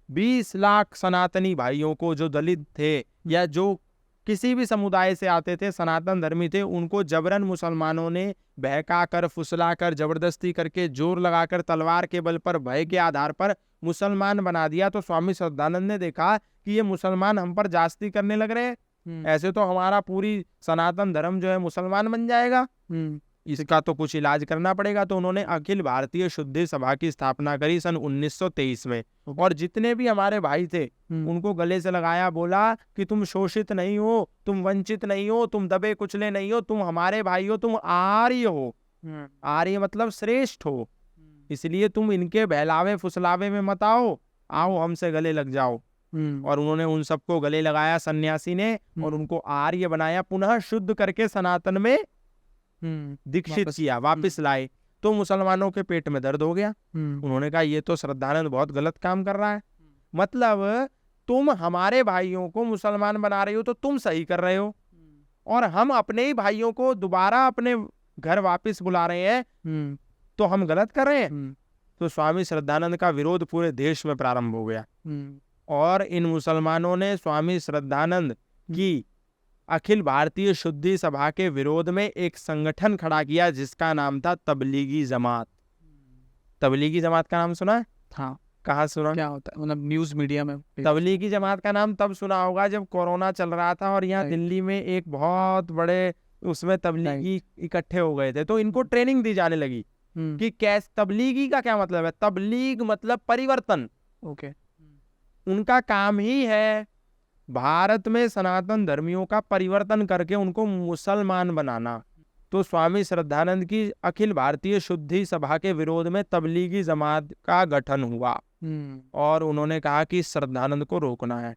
20 लाख सनातनी भाइयों को, जो दलित थे या जो किसी भी समुदाय से आते थे, सनातन धर्मी थे, उनको जबरन मुसलमानों ने बहका कर, फुसला कर, जबरदस्ती करके, जोर लगाकर, तलवार के बल पर, भय के आधार पर मुसलमान बना दिया। तो स्वामी श्रद्धानंद ने देखा कि ये मुसलमान हम पर जास्ती करने लग रहे हैं, ऐसे तो हमारा पूरी सनातन धर्म जो है मुसलमान बन जाएगा, इसका तो कुछ इलाज करना पड़ेगा। तो उन्होंने अखिल भारतीय शुद्धि सभा की स्थापना करी सन 1923 में। और जितने भी हमारे भाई थे उनको गले से लगाया, बोला कि तुम शोषित नहीं हो, तुम वंचित नहीं हो, तुम दबे कुचले नहीं हो, तुम हमारे भाई हो, तुम आर्य हो। आर्य मतलब श्रेष्ठ हो, इसलिए तुम इनके बहलावे फुसलावे में मत आओ, हमसे गले लग जाओ। और उन्होंने उन सबको गले लगाया सन्यासी ने, और उनको आर्य बनाया, पुनः शुद्ध करके सनातन में दीक्षित किया, वापस लाए। तो मुसलमानों के पेट में दर्द हो गया। उन्होंने कहा ये तो श्रद्धानंद बहुत गलत काम कर रहा है, मतलब तुम हमारे भाइयों को मुसलमान बना रहे हो तो तुम सही कर रहे हो, और हम अपने ही भाइयों को दोबारा अपने घर वापस बुला रहे हैं तो हम गलत कर रहे हैं। तो स्वामी श्रद्धानंद का विरोध पूरे देश में प्रारंभ हो गया, और इन मुसलमानों ने स्वामी श्रद्धानंद की अखिल भारतीय शुद्धि सभा के विरोध में एक संगठन खड़ा किया जिसका नाम था तबलीगी जमात। तबलीगी जमात का नाम सुना है? हाँ। कहाँ सुना? क्या होता है, मतलब न्यूज़ मीडिया में? तबलीगी जमात का नाम तब सुना होगा जब कोरोना चल रहा था और यहाँ दिल्ली में एक बहुत बड़े उसमें तबलीगी इकट्ठे हो गए थे, तो इनको ट्रेनिंग दी जाने लगी कि कैसे, तबलीगी का क्या मतलब है? तबलीग मतलब परिवर्तन। ओके। उनका काम ही है भारत में सनातन धर्मियों का परिवर्तन करके उनको मुसलमान बनाना। तो स्वामी श्रद्धानंद की अखिल भारतीय शुद्धि सभा के विरोध में तबलीगी जमात का गठन हुआ, और उन्होंने कहा कि श्रद्धानंद को रोकना है।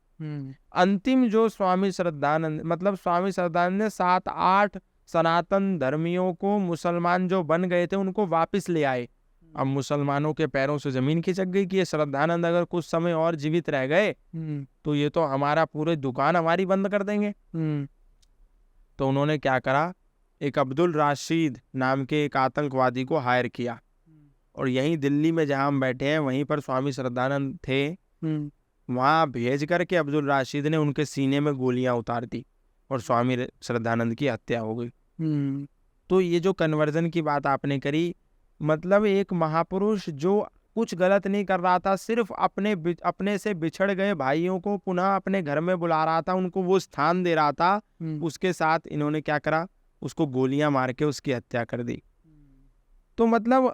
अंतिम जो स्वामी श्रद्धानंद, मतलब स्वामी श्रद्धानंद ने 7-8 सनातन धर्मियों को, मुसलमान जो बन गए थे, उनको वापस ले आए अब मुसलमानों के पैरों से जमीन खिसक गई कि ये श्रद्धानंद अगर कुछ समय और जीवित रह गए तो ये तो हमारा पूरे दुकान हमारी बंद कर देंगे। तो उन्होंने क्या करा, एक अब्दुल राशिद नाम के एक आतंकवादी को हायर किया और यहीं दिल्ली में जहां हम बैठे हैं वहीं पर स्वामी श्रद्धानंद थे, वहां भेज करके अब्दुल राशिद ने उनके सीने में गोलियां उतार दी और स्वामी श्रद्धानंद की हत्या हो गई। तो ये जो कन्वर्जन की बात आपने करी, मतलब एक महापुरुष जो कुछ गलत नहीं कर रहा था, सिर्फ अपने से बिछड़ गए भाइयों को पुनः अपने घर में बुला रहा था, उनको वो स्थान दे रहा था, उसके साथ इन्होंने क्या करा, उसको गोलियां मार के उसकी हत्या कर दी। तो मतलब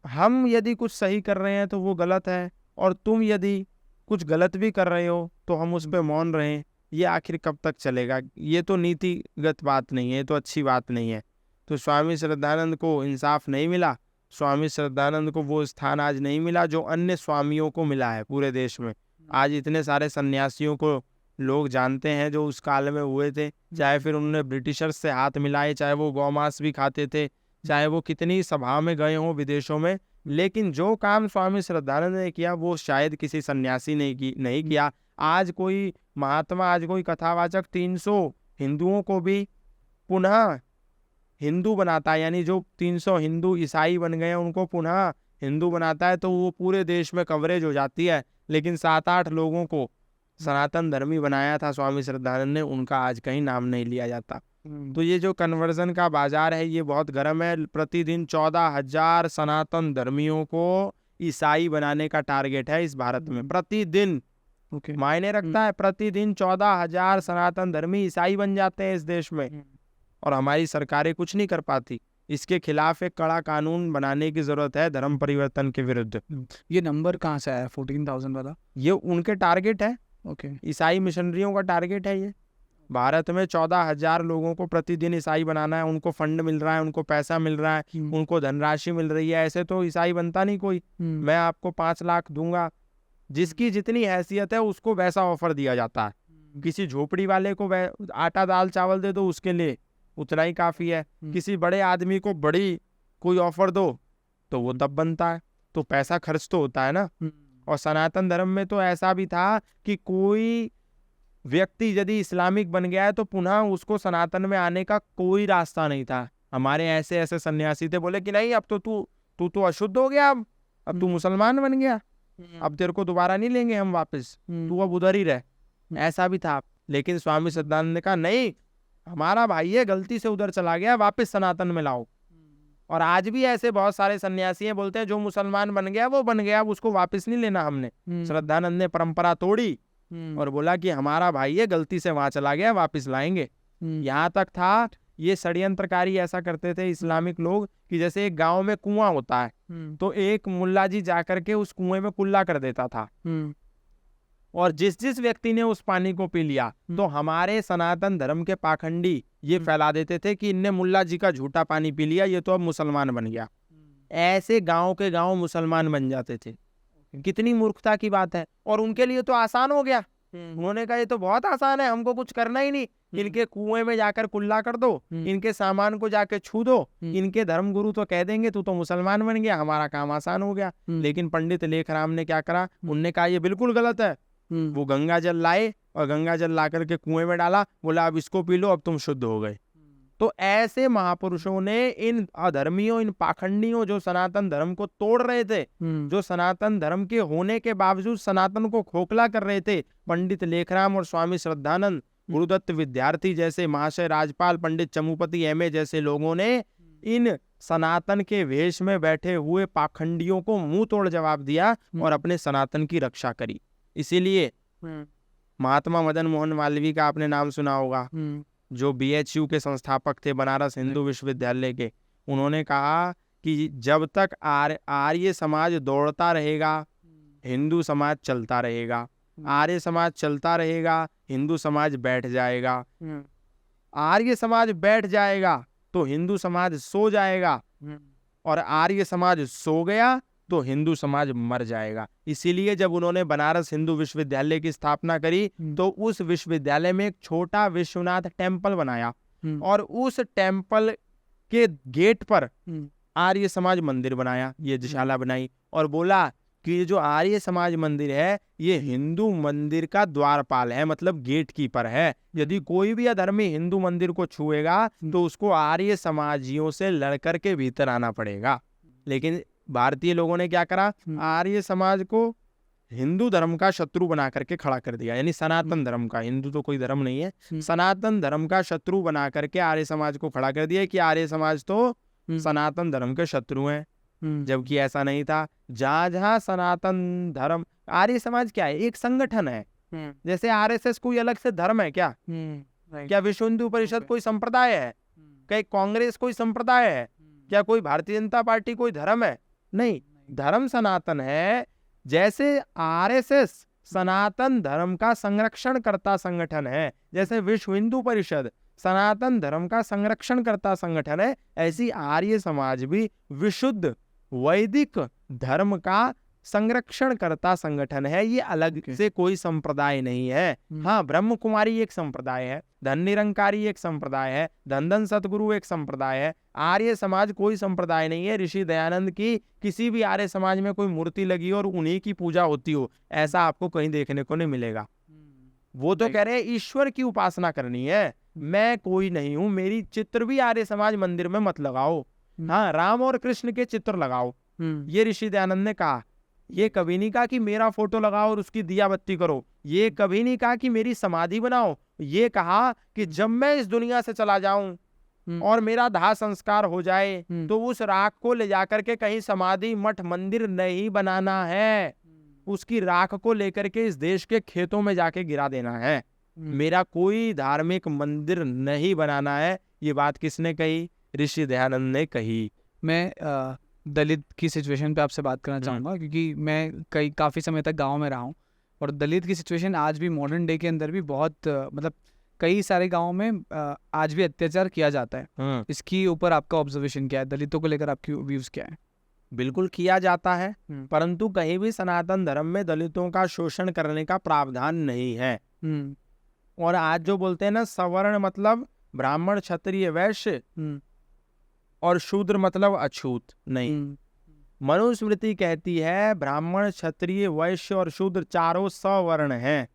हम यदि कुछ सही कर रहे हैं तो वो गलत है, और तुम यदि कुछ गलत भी कर रहे हो तो हम उस पर मौन रहें, ये आखिर कब तक चलेगा? ये तो नीतिगत बात नहीं है, ये तो अच्छी बात नहीं है। तो स्वामी श्रद्धानंद को इंसाफ नहीं मिला, स्वामी श्रद्धानंद को वो स्थान आज नहीं मिला जो अन्य स्वामियों को मिला है पूरे देश में। आज इतने सारे सन्यासियों को लोग जानते हैं जो उस काल में हुए थे, चाहे फिर उन्होंने ब्रिटिशर्स से हाथ मिलाए, चाहे वो गौमांस भी खाते थे, चाहे वो कितनी सभा में गए हों विदेशों में, लेकिन जो काम स्वामी श्रद्धानंद ने किया वो शायद किसी सन्यासी ने नहीं किया। आज कोई महात्मा, आज कोई कथावाचक 300 हिंदुओं को भी पुनः हिंदू बनाता है, यानी जो 300 हिंदू ईसाई बन गए हैं उनको पुनः हिंदू बनाता है, तो वो पूरे देश में कवरेज हो जाती है। लेकिन 7-8 लोगों को सनातन धर्मी बनाया था स्वामी श्रद्धानंद ने, उनका आज कहीं नाम नहीं लिया जाता। तो ये जो कन्वर्जन का बाजार है ये बहुत गर्म है। प्रतिदिन 14,000 सनातन धर्मियों को ईसाई बनाने का टारगेट है इस भारत में, प्रतिदिन। मायने रखता है, प्रतिदिन 14,000 सनातन धर्मी ईसाई बन जाते हैं इस देश में, और हमारी सरकारें कुछ नहीं कर पाती। इसके खिलाफ एक कड़ा कानून बनाने की जरूरत है, धर्म परिवर्तन के विरुद्ध। ये नंबर कहाँ से आया 14,000 वाला? ये उनके टारगेट है, ईसाई मिशनरियों का टारगेट है ये। भारत में 14,000 लोगों को प्रतिदिन ईसाई बनाना है, उनको फंड मिल रहा है, उनको पैसा मिल रहा है, उनको धनराशि मिल रही है। ऐसे तो ईसाई बनता नहीं कोई। मैं आपको 5 लाख दूंगा, जिसकी जितनी हैसियत है उसको वैसा ऑफर दिया जाता है। किसी झोपड़ी वाले को आटा दाल चावल दे दो, उसके लिए उतना ही काफी है। किसी बड़े आदमी को बड़ी कोई ऑफर दो तो वो तब बनता है। तो पैसा खर्च तो होता है ना। और सनातन धर्म में तो ऐसा भी था कि कोई व्यक्ति यदि इस्लामिक बन गया है तो पुनः उसको सनातन में आने का कोई रास्ता नहीं था। हमारे ऐसे ऐसे सन्यासी थे, बोले कि नहीं अब तो तू तो अशुद्ध हो गया, अब तू मुसलमान बन गया, अब तेरे को दोबारा नहीं लेंगे हम वापस, तू अब उधर ही रह। ऐसा भी था। लेकिन स्वामी श्रद्धानंद ने कहा नहीं, हमारा भाई है, गलती से उधर चला गया, वापस सनातन में लाओ। और आज भी ऐसे बहुत सारे सन्यासी हैं, बोलते हैं जो मुसलमान बन गया वो बन गया, अब उसको वापस नहीं लेना हमने। श्रद्धानंद ने परंपरा तोड़ी और बोला कि हमारा भाई है, गलती से वहां चला गया, वापस लाएंगे। यहाँ तक था, ये षड्यंत्रकारी ऐसा करते थे इस्लामिक लोग कि जैसे एक गांव में कुआं होता है तो एक मुल्ला जी जाकर के उस कुएं में कुल्ला कर देता था, और जिस जिस व्यक्ति ने उस पानी को पी लिया तो हमारे सनातन धर्म के पाखंडी ये फैला देते थे कि इनने मुल्ला जी का झूठा पानी पी लिया, ये तो अब मुसलमान बन गया। ऐसे गांव के गांव मुसलमान बन जाते थे। कितनी मूर्खता की बात है। और उनके लिए तो आसान हो गया। उन्होंने कहा ये तो बहुत आसान है, हमको कुछ करना ही नहीं, इनके कुएं में जाकर कुल्ला कर दो, इनके सामान को जाके छू दो, इनके धर्म गुरु तो कह देंगे तू तो मुसलमान बन गया, हमारा काम आसान हो गया। लेकिन पंडित लेखराम ने क्या करा, उनने कहा ये बिल्कुल गलत है। वो गंगा जल लाए और गंगा जल ला करके कुएं में डाला, बोला अब इसको पी लो, अब तुम शुद्ध हो गए। तो ऐसे महापुरुषों ने इन अधर्मियों, इन पाखंडियों जो सनातन धर्म को तोड़ रहे थे, जो सनातन धर्म के होने के बावजूद सनातन को खोखला कर रहे थे, पंडित लेखराम और स्वामी श्रद्धानंद, गुरुदत्त विद्यार्थी जैसे, महाशय राजपाल, पंडित चमुपति एमए जैसे लोगों ने इन सनातन के वेश में बैठे हुए पाखंडियों को मुंह तोड़ जवाब दिया और अपने सनातन की रक्षा करी। इसीलिए महात्मा मदन मोहन मालवीय का आपने नाम सुना होगा, जो BHU के संस्थापक थे, बनारस हिंदू विश्वविद्यालय के। उन्होंने कहा कि जब तक आर्य समाज दौड़ता रहेगा, हिंदू समाज चलता रहेगा। आर्य समाज चलता रहेगा, हिंदू समाज बैठ जाएगा। आर्य समाज बैठ जाएगा तो हिंदू समाज सो जाएगा, और आर्य समाज सो गया तो हिंदू समाज मर जाएगा। इसीलिए जब उन्होंने बनारस हिंदू विश्वविद्यालय की स्थापना करी तो उस विश्वविद्यालय में एक छोटा विश्वनाथ टेम्पल बनाया, और उस टेम्पल के गेट पर आर्य समाज मंदिर बनाया, ये यज्ञशाला बनाई, और बोला कि ये जो आर्य समाज मंदिर है ये हिंदू मंदिर का द्वारपाल है, मतलब गेट कीपर है। यदि कोई भी अधर्मी हिंदू मंदिर को छुएगा तो उसको आर्य समाजियों से लड़कर के भीतर आना पड़ेगा। लेकिन भारतीय लोगों ने क्या करा, आर्य समाज को हिंदू धर्म का शत्रु बना करके खड़ा कर दिया, यानी सनातन धर्म का, हिंदू तो कोई धर्म नहीं है, सनातन धर्म का शत्रु बना करके आर्य समाज को खड़ा कर दिया कि आर्य समाज तो सनातन धर्म के शत्रु हैं। जबकि ऐसा नहीं था। जहां जहां सनातन धर्म, आर्य समाज क्या है, एक संगठन है। जैसे आरएसएस कोई अलग से धर्म है क्या? क्या विश्व हिंदू परिषद कोई संप्रदाय है? क्या कांग्रेस कोई संप्रदाय है? क्या कोई भारतीय जनता पार्टी कोई धर्म है? नहीं, धर्म सनातन है। जैसे आरएसएस सनातन धर्म का संरक्षण करता संगठन है, जैसे विश्व हिंदू परिषद सनातन धर्म का संरक्षण करता संगठन है, ऐसी आर्य समाज भी विशुद्ध वैदिक धर्म का संरक्षण करता संगठन है। ये अलग से कोई संप्रदाय नहीं है। हाँ, ब्रह्म कुमारी एक संप्रदाय है, धन निरंकारी एक संप्रदाय है, धन सतगुरु एक संप्रदाय है। आर्य समाज कोई संप्रदाय नहीं है। ऋषि दयानंद की किसी भी आर्य समाज में कोई मूर्ति लगी और उन्हीं की पूजा होती हो, ऐसा आपको कहीं देखने को नहीं मिलेगा। वो तो कह रहे हैं ईश्वर की उपासना करनी है, मैं कोई नहीं हूं, मेरी चित्र भी आर्य समाज मंदिर में मत लगाओ। हाँ, राम और कृष्ण के चित्र लगाओ, ये ऋषि दयानंद ने कहा। ये कभी नहीं कहा कि मेरा फोटो लगाओ और उसकी दिया बत्ती करो। ये कभी नहीं कहा कि मेरी समाधि बनाओ। ये कहा कि जब मैं इस दुनिया से चला जाऊं और मेरा दाह संस्कार हो जाए तो उस राख को ले जाकर के कहीं समाधि मठ मंदिर नहीं बनाना है, उसकी राख को लेकर के इस देश के खेतों में जाके गिरा देना है। मेरा कोई धार्मिक मंदिर नहीं बनाना है। ये बात किसने कही? ऋषि दयानंद ने कही। मैं दलित की सिचुएशन पे आपसे बात करना चाहूँगा, क्योंकि मैं काफ़ी समय तक गांव में रहा हूँ और दलित की सिचुएशन आज भी मॉडर्न डे के अंदर भी बहुत मतलब कई सारे गांवों में आज भी अत्याचार किया जाता है। इसकी ऊपर आपका ऑब्जर्वेशन क्या है? दलितों को लेकर आपकी व्यूज़ क्या है? बिल्कुल किया जाता है, परंतु कहीं भी सनातन धर्म में दलितों का शोषण करने का प्रावधान नहीं है। और आज जो बोलते हैं ना, सवर्ण मतलब ब्राह्मण क्षत्रिय वैश्य और शूद्र मतलब अछूत, नहीं। मनुस्मृति कहती है ब्राह्मण क्षत्रिय वैश्य और शूद्र चारों सवर्ण हैं।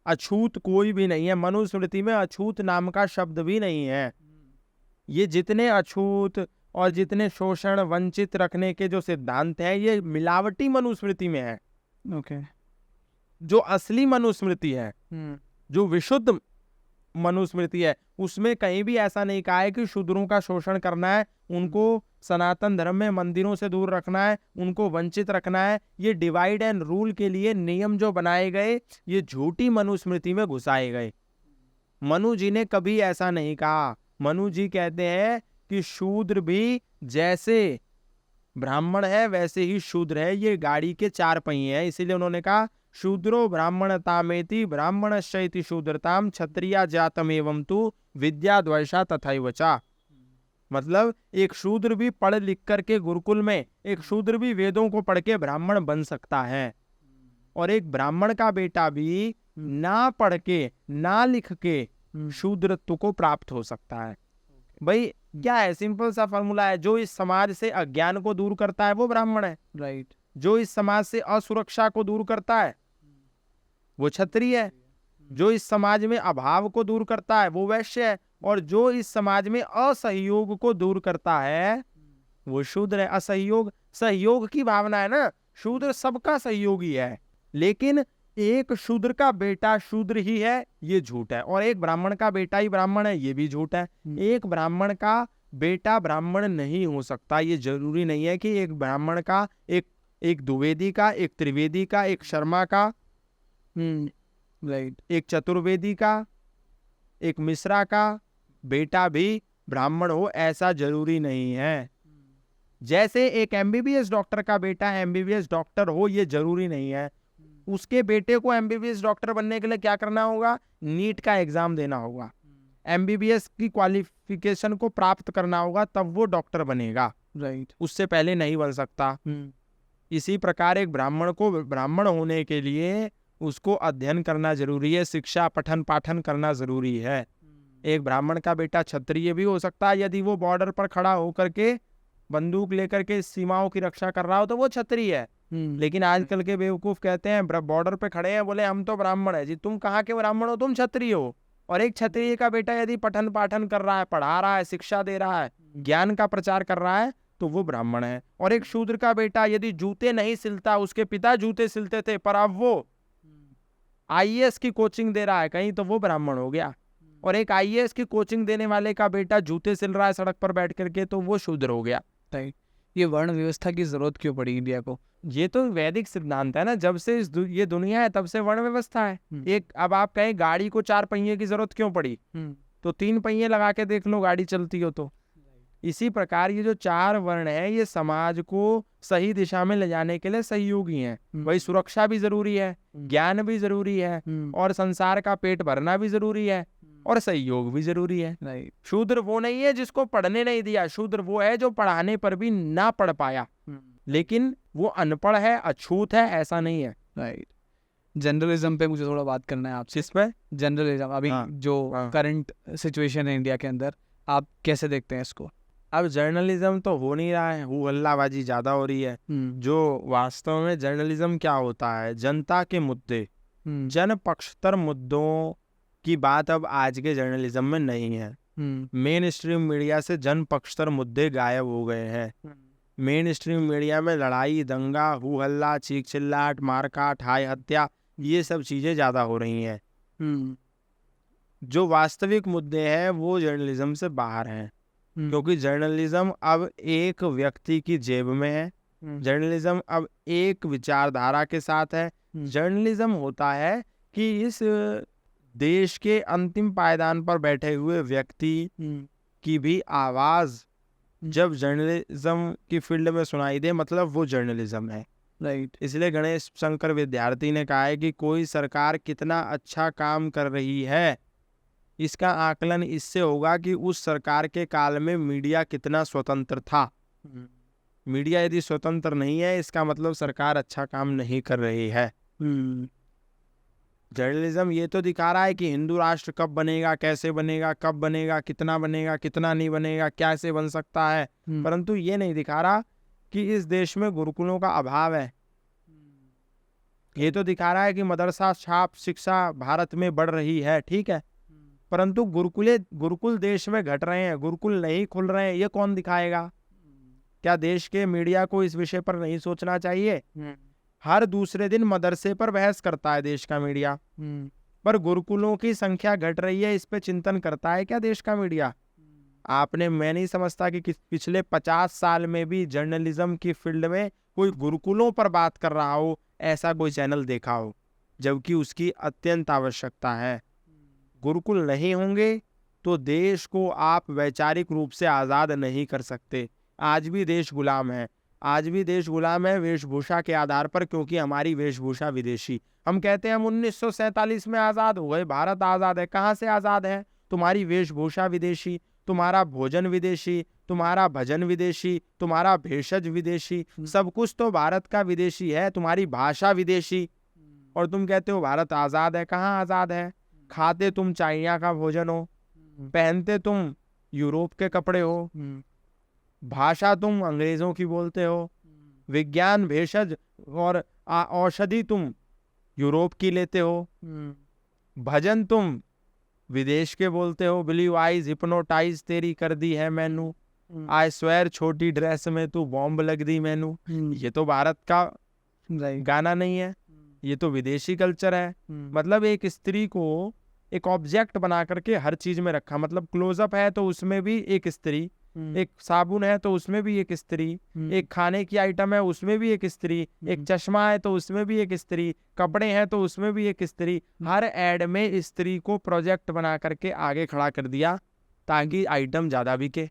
अछूत कोई भी नहीं है। मनुस्मृति में अछूत नाम का शब्द भी नहीं है। ये जितने अछूत और जितने शोषण वंचित रखने के जो सिद्धांत हैं, ये मिलावटी मनुस्मृति में है। जो असली मनुस्मृति है, जो विशुद्ध मनुस्मृति है, उसमें कहीं भी ऐसा नहीं कहा है कि शूद्रों का शोषण करना है, उनको सनातन धर्म में मंदिरों से दूर रखना है, उनको वंचित रखना है। ये डिवाइड एंड रूल के लिए नियम जो बनाए गए, ये झूठी मनुस्मृति में घुसाए गए। मनु जी ने कभी ऐसा नहीं कहा। मनु जी कहते हैं कि शूद्र भी जैसे ब्राह्मण है वैसे ही शूद्र है। ये गाड़ी के चार पहिए हैं, इसीलिए उन्होंने कहा शूद्रो ब्राह्मणतामेति ब्राह्मणश्चैति शूद्रताम क्षत्रिया जातम एवं तु विद्या द्वैषा तथैव च। मतलब एक शूद्र भी पढ़ लिख करके गुरुकुल में, एक शूद्र भी वेदों को पढ़ के ब्राह्मण बन सकता है, और एक ब्राह्मण का बेटा भी ना पढ़ के ना लिख के शूद्रत्व को प्राप्त हो सकता है। भाई क्या है, सिंपल सा फॉर्मूला है। जो इस समाज से अज्ञान को दूर करता है वो ब्राह्मण है, राइट। जो इस समाज से असुरक्षा को दूर करता है वो क्षत्रिय है, जो इस समाज में अभाव को दूर करता है वो वैश्य है, और जो इस समाज में असहयोग को दूर करता है वो शूद्र है। असहयोग, सहयोग की भावना है ना, शूद्र सबका सहयोगी है, लेकिन एक शूद्र का बेटा शूद्र ही है ये झूठ है, और एक ब्राह्मण का बेटा ही ब्राह्मण है ये भी झूठ है। एक ब्राह्मण का बेटा ब्राह्मण नहीं हो सकता। ये जरूरी नहीं है कि एक ब्राह्मण का, एक द्विवेदी का, एक त्रिवेदी का, एक शर्मा का, राइट, एक चतुर्वेदी का, एक मिश्रा का बेटा भी ब्राह्मण हो, ऐसा जरूरी नहीं है। जैसे एक एमबीबीएस डॉक्टर का बेटा एमबीबीएस डॉक्टर हो, ये जरूरी नहीं है। उसके बेटे को एमबीबीएस डॉक्टर बनने के लिए क्या करना होगा? नीट का एग्जाम देना होगा, एमबीबीएस की क्वालिफिकेशन को प्राप्त करना होगा, तब वो डॉक्टर बनेगा, राइट। उससे पहले नहीं बन सकता। इसी प्रकार एक ब्राह्मण को ब्राह्मण होने के लिए उसको अध्ययन करना जरूरी है, शिक्षा पठन पाठन करना जरूरी है। एक ब्राह्मण का बेटा क्षत्रिय भी हो सकता है यदि वो बॉर्डर पर खड़ा होकर के बंदूक लेकर के सीमाओं की रक्षा कर रहा हो तो वो क्षत्रिय है। लेकिन आजकल के बेवकूफ कहते हैं बॉर्डर पे खड़े हैं, बोले हम तो ब्राह्मण है जी। तुम कहाँ के ब्राह्मण हो? तुम क्षत्रिय हो। और एक क्षत्रिय का बेटा यदि पठन पाठन कर रहा है, पढ़ा रहा है, शिक्षा दे रहा है, ज्ञान का प्रचार कर रहा है, तो वो ब्राह्मण है। और एक शूद्र का बेटा यदि जूते नहीं सिलता, उसके पिता जूते सिलते थे पर अब वो आईएएस की कोचिंग दे रहा है कहीं, तो वो ब्राह्मण हो गया। और एक आईएएस की कोचिंग देने वाले का बेटा जूते सिल रहा है सड़क पर बैठ करके, तो वो शूद्र हो गया। ये वर्ण व्यवस्था की जरूरत क्यों पड़ी इंडिया को? ये तो वैदिक सिद्धांत है ना, जब से ये दुनिया है तब से वर्ण व्यवस्था है। एक अब आप कहें गाड़ी को 4 पहिए की जरूरत क्यों पड़ी, तो 3 पहिए लगा के देख लो गाड़ी चलती हो तो। इसी प्रकार ये जो 4 वर्ण है, ये समाज को सही दिशा में ले जाने के लिए सहयोगी हैं। वही सुरक्षा भी जरूरी है, ज्ञान भी जरूरी है, और संसार का पेट भरना भी जरूरी है, और सहयोग भी जरूरी है। शूद्र वो नहीं है जिसको पढ़ने नहीं दिया, शूद्र वो है जो पढ़ाने पर भी ना पढ़ पाया, लेकिन वो अनपढ़ है, अछूत है, ऐसा नहीं है। राइट। जनरलिज्म पे मुझे थोड़ा बात करना है आपसे। इस पे जनरलिज्म अभी जो करंट सिचुएशन है इंडिया के अंदर, आप कैसे देखते हैं इसको? अब जर्नलिज्म तो हो नहीं रहा है, वो हल्लाबाजी ज्यादा हो रही है। जो वास्तव में जर्नलिज्म क्या होता है, जनता के मुद्दे, जन पक्षतर मुद्दों की बात अब आज के जर्नलिज्म में नहीं है। मेन स्ट्रीम मीडिया से जन पक्षतर मुद्दे गायब हो गए हैं। मेन स्ट्रीम मीडिया में लड़ाई, दंगा, हू हल्ला, चीख चिल्लाट, मारकाट, हाय हत्या, ये सब चीजें ज्यादा हो रही हैं। जो वास्तविक मुद्दे हैं वो जर्नलिज्म से बाहर हैं, क्योंकि जर्नलिज्म अब एक व्यक्ति की जेब में है। जर्नलिज्म अब एक विचारधारा के साथ है। जर्नलिज्म होता है कि इस देश के अंतिम पायदान पर बैठे हुए व्यक्ति की भी आवाज जब जर्नलिज्म की फील्ड में सुनाई दे, मतलब वो जर्नलिज्म है। राइट। इसलिए गणेश शंकर विद्यार्थी ने कहा है कि कोई सरकार कितना अच्छा काम कर रही है, इसका आकलन इससे होगा कि उस सरकार के काल में मीडिया कितना स्वतंत्र था। मीडिया यदि स्वतंत्र नहीं है, इसका मतलब सरकार अच्छा काम नहीं कर रही है। जर्नलिज्म ये तो दिखा रहा है कि हिंदू राष्ट्र कब बनेगा, कैसे बनेगा, कब बनेगा, कितना नहीं बनेगा, कैसे बन सकता है, परंतु ये नहीं दिखा रहा कि इस देश में गुरुकुलों का अभाव है। ये तो दिखा रहा है कि मदरसा छाप शिक्षा भारत में बढ़ रही है, ठीक है, परंतु गुरुकुल देश में घट रहे हैं, गुरुकुल नहीं खुल रहे हैं, ये कौन दिखाएगा? क्या देश के मीडिया को इस विषय पर नहीं सोचना चाहिए? हर दूसरे दिन मदरसे पर बहस करता है देश का मीडिया, पर गुरुकुलों की संख्या घट रही है, इस पे चिंतन करता है क्या देश का मीडिया? मैं नहीं समझता कि पिछले 50 साल में भी जर्नलिज्म की फील्ड में कोई गुरुकुलों पर बात कर रहा हो, ऐसा कोई चैनल देखा हो, जबकि उसकी अत्यंत आवश्यकता है। गुरुकुल नहीं होंगे तो देश को आप वैचारिक रूप से आज़ाद नहीं कर सकते। आज भी देश गुलाम है, वेशभूषा के आधार पर, क्योंकि हमारी वेशभूषा विदेशी। हम कहते हैं हम 1947 में आज़ाद हो गए, भारत आज़ाद है। कहाँ से आज़ाद है? तुम्हारी वेशभूषा विदेशी, तुम्हारा भोजन विदेशी, तुम्हारा भजन विदेशी, तुम्हारा भेषज विदेशी, सब कुछ तो भारत का विदेशी है, तुम्हारी भाषा विदेशी, और तुम कहते हो भारत आज़ाद है। कहाँ आज़ाद है? खाते तुम चाइना का भोजन हो, पहनते तुम यूरोप के कपड़े हो, भाषा तुम अंग्रेजों की बोलते हो, विज्ञान, भेषज और औषधि तुम यूरोप की लेते हो, भजन तुम विदेश के बोलते हो। बिलीव आइज हिप्नोटाइज तेरी कर दी है मैनू, आई स्वेयर छोटी ड्रेस में तू बॉम्ब लग दी मैनू। ये तो भारत का गाना नहीं है, ये तो विदेशी कल्चर है। मतलब एक स्त्री को एक ऑब्जेक्ट बना करके हर चीज में रखा, मतलब क्लोजअप है तो उसमें भी एक स्त्री, एक साबुन है तो उसमें भी एक स्त्री, एक खाने की आइटम है उसमें भी एक स्त्री, एक चश्मा है तो उसमें भी एक स्त्री, कपड़े हैं तो उसमें भी एक स्त्री। हर एड में स्त्री को प्रोजेक्ट बना करके आगे खड़ा कर दिया ताकि आइटम ज्यादा बिके।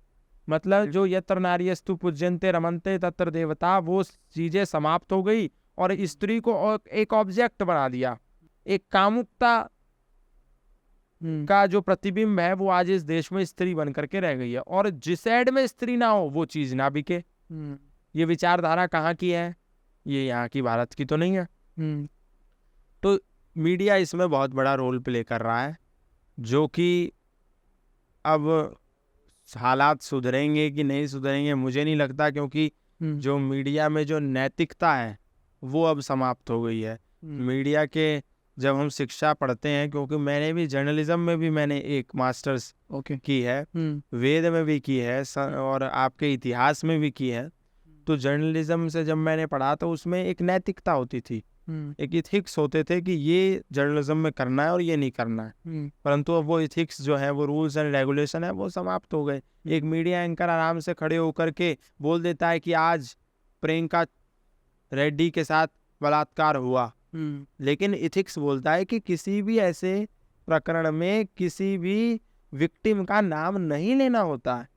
मतलब जो यत्र नार्यस्तु पूज्यन्ते रमन्ते तत्र देवता, वो चीजें समाप्त हो गई और स्त्री को एक ऑब्जेक्ट बना दिया। एक कामुकता का जो प्रतिबिंब है वो आज इस देश में स्त्री बन करके रह गई है, और जिस एड में स्त्री ना हो वो चीज ना बिके। ये विचारधारा कहाँ की है? ये यहाँ की, भारत की तो नहीं है। तो मीडिया इसमें बहुत बड़ा रोल प्ले कर रहा है, जो कि अब हालात सुधरेंगे कि नहीं सुधरेंगे मुझे नहीं लगता, क्योंकि जो मीडिया में जो नैतिकता है वो अब समाप्त हो गई है। मीडिया के जब हम शिक्षा पढ़ते हैं, क्योंकि मैंने भी जर्नलिज्म में भी मैंने एक मास्टर्स की है, वेद में भी की है और आपके इतिहास में भी की है। तो जर्नलिज्म से जब मैंने पढ़ा तो उसमें एक नैतिकता होती थी, एक इथिक्स होते थे कि ये जर्नलिज्म में करना है और ये नहीं करना है। परंतु अब वो इथिक्स जो है, वो रूल्स एंड रेगुलेशन है, वो समाप्त हो गए। एक मीडिया एंकर आराम से खड़े होकर के बोल देता है कि आज प्रियंका रेड्डी के साथ बलात्कार हुआ, लेकिन इथिक्स बोलता है कि किसी भी ऐसे प्रकरण में किसी भी विक्टिम का नाम नहीं लेना होता है।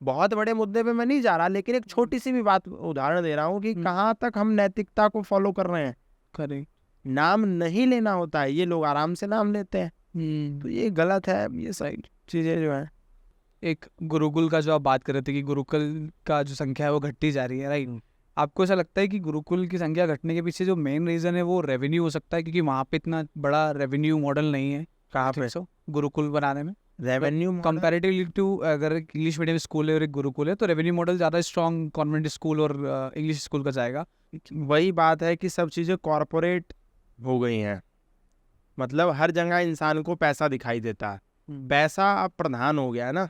बहुत बड़े मुद्दे पे मैं नहीं जा रहा, लेकिन एक छोटी सी भी बात उदाहरण दे रहा हूँ कि कहाँ तक हम नैतिकता को फॉलो कर रहे हैं। करेक्ट, नाम नहीं लेना होता है, ये लोग आराम से नाम लेते हैं। तो ये गलत है, ये सही चीजें जो है। एक गुरुकुल का जो आप बात कर रहे थे कि गुरुकुल का जो संख्या है वो घटती जा रही है, राइट? आपको ऐसा लगता है कि गुरुकुल की संख्या घटने के पीछे जो मेन रीजन है वो रेवेन्यू हो सकता है, क्योंकि वहाँ पे इतना बड़ा रेवेन्यू मॉडल नहीं है? कहाँ पे गुरुकुल बनाने में रेवेन्यू कंपैरेटिवली टू, अगर इंग्लिश मीडियम स्कूल है और एक गुरुकुल है तो रेवेन्यू मॉडल ज़्यादा स्ट्रॉन्ग कॉन्वेंट स्कूल और इंग्लिश स्कूल का जाएगा। वही बात है कि सब चीज़ें कॉरपोरेट हो गई हैं, मतलब हर जगह इंसान को पैसा दिखाई देता है, पैसा अब प्रधान हो गया है ना।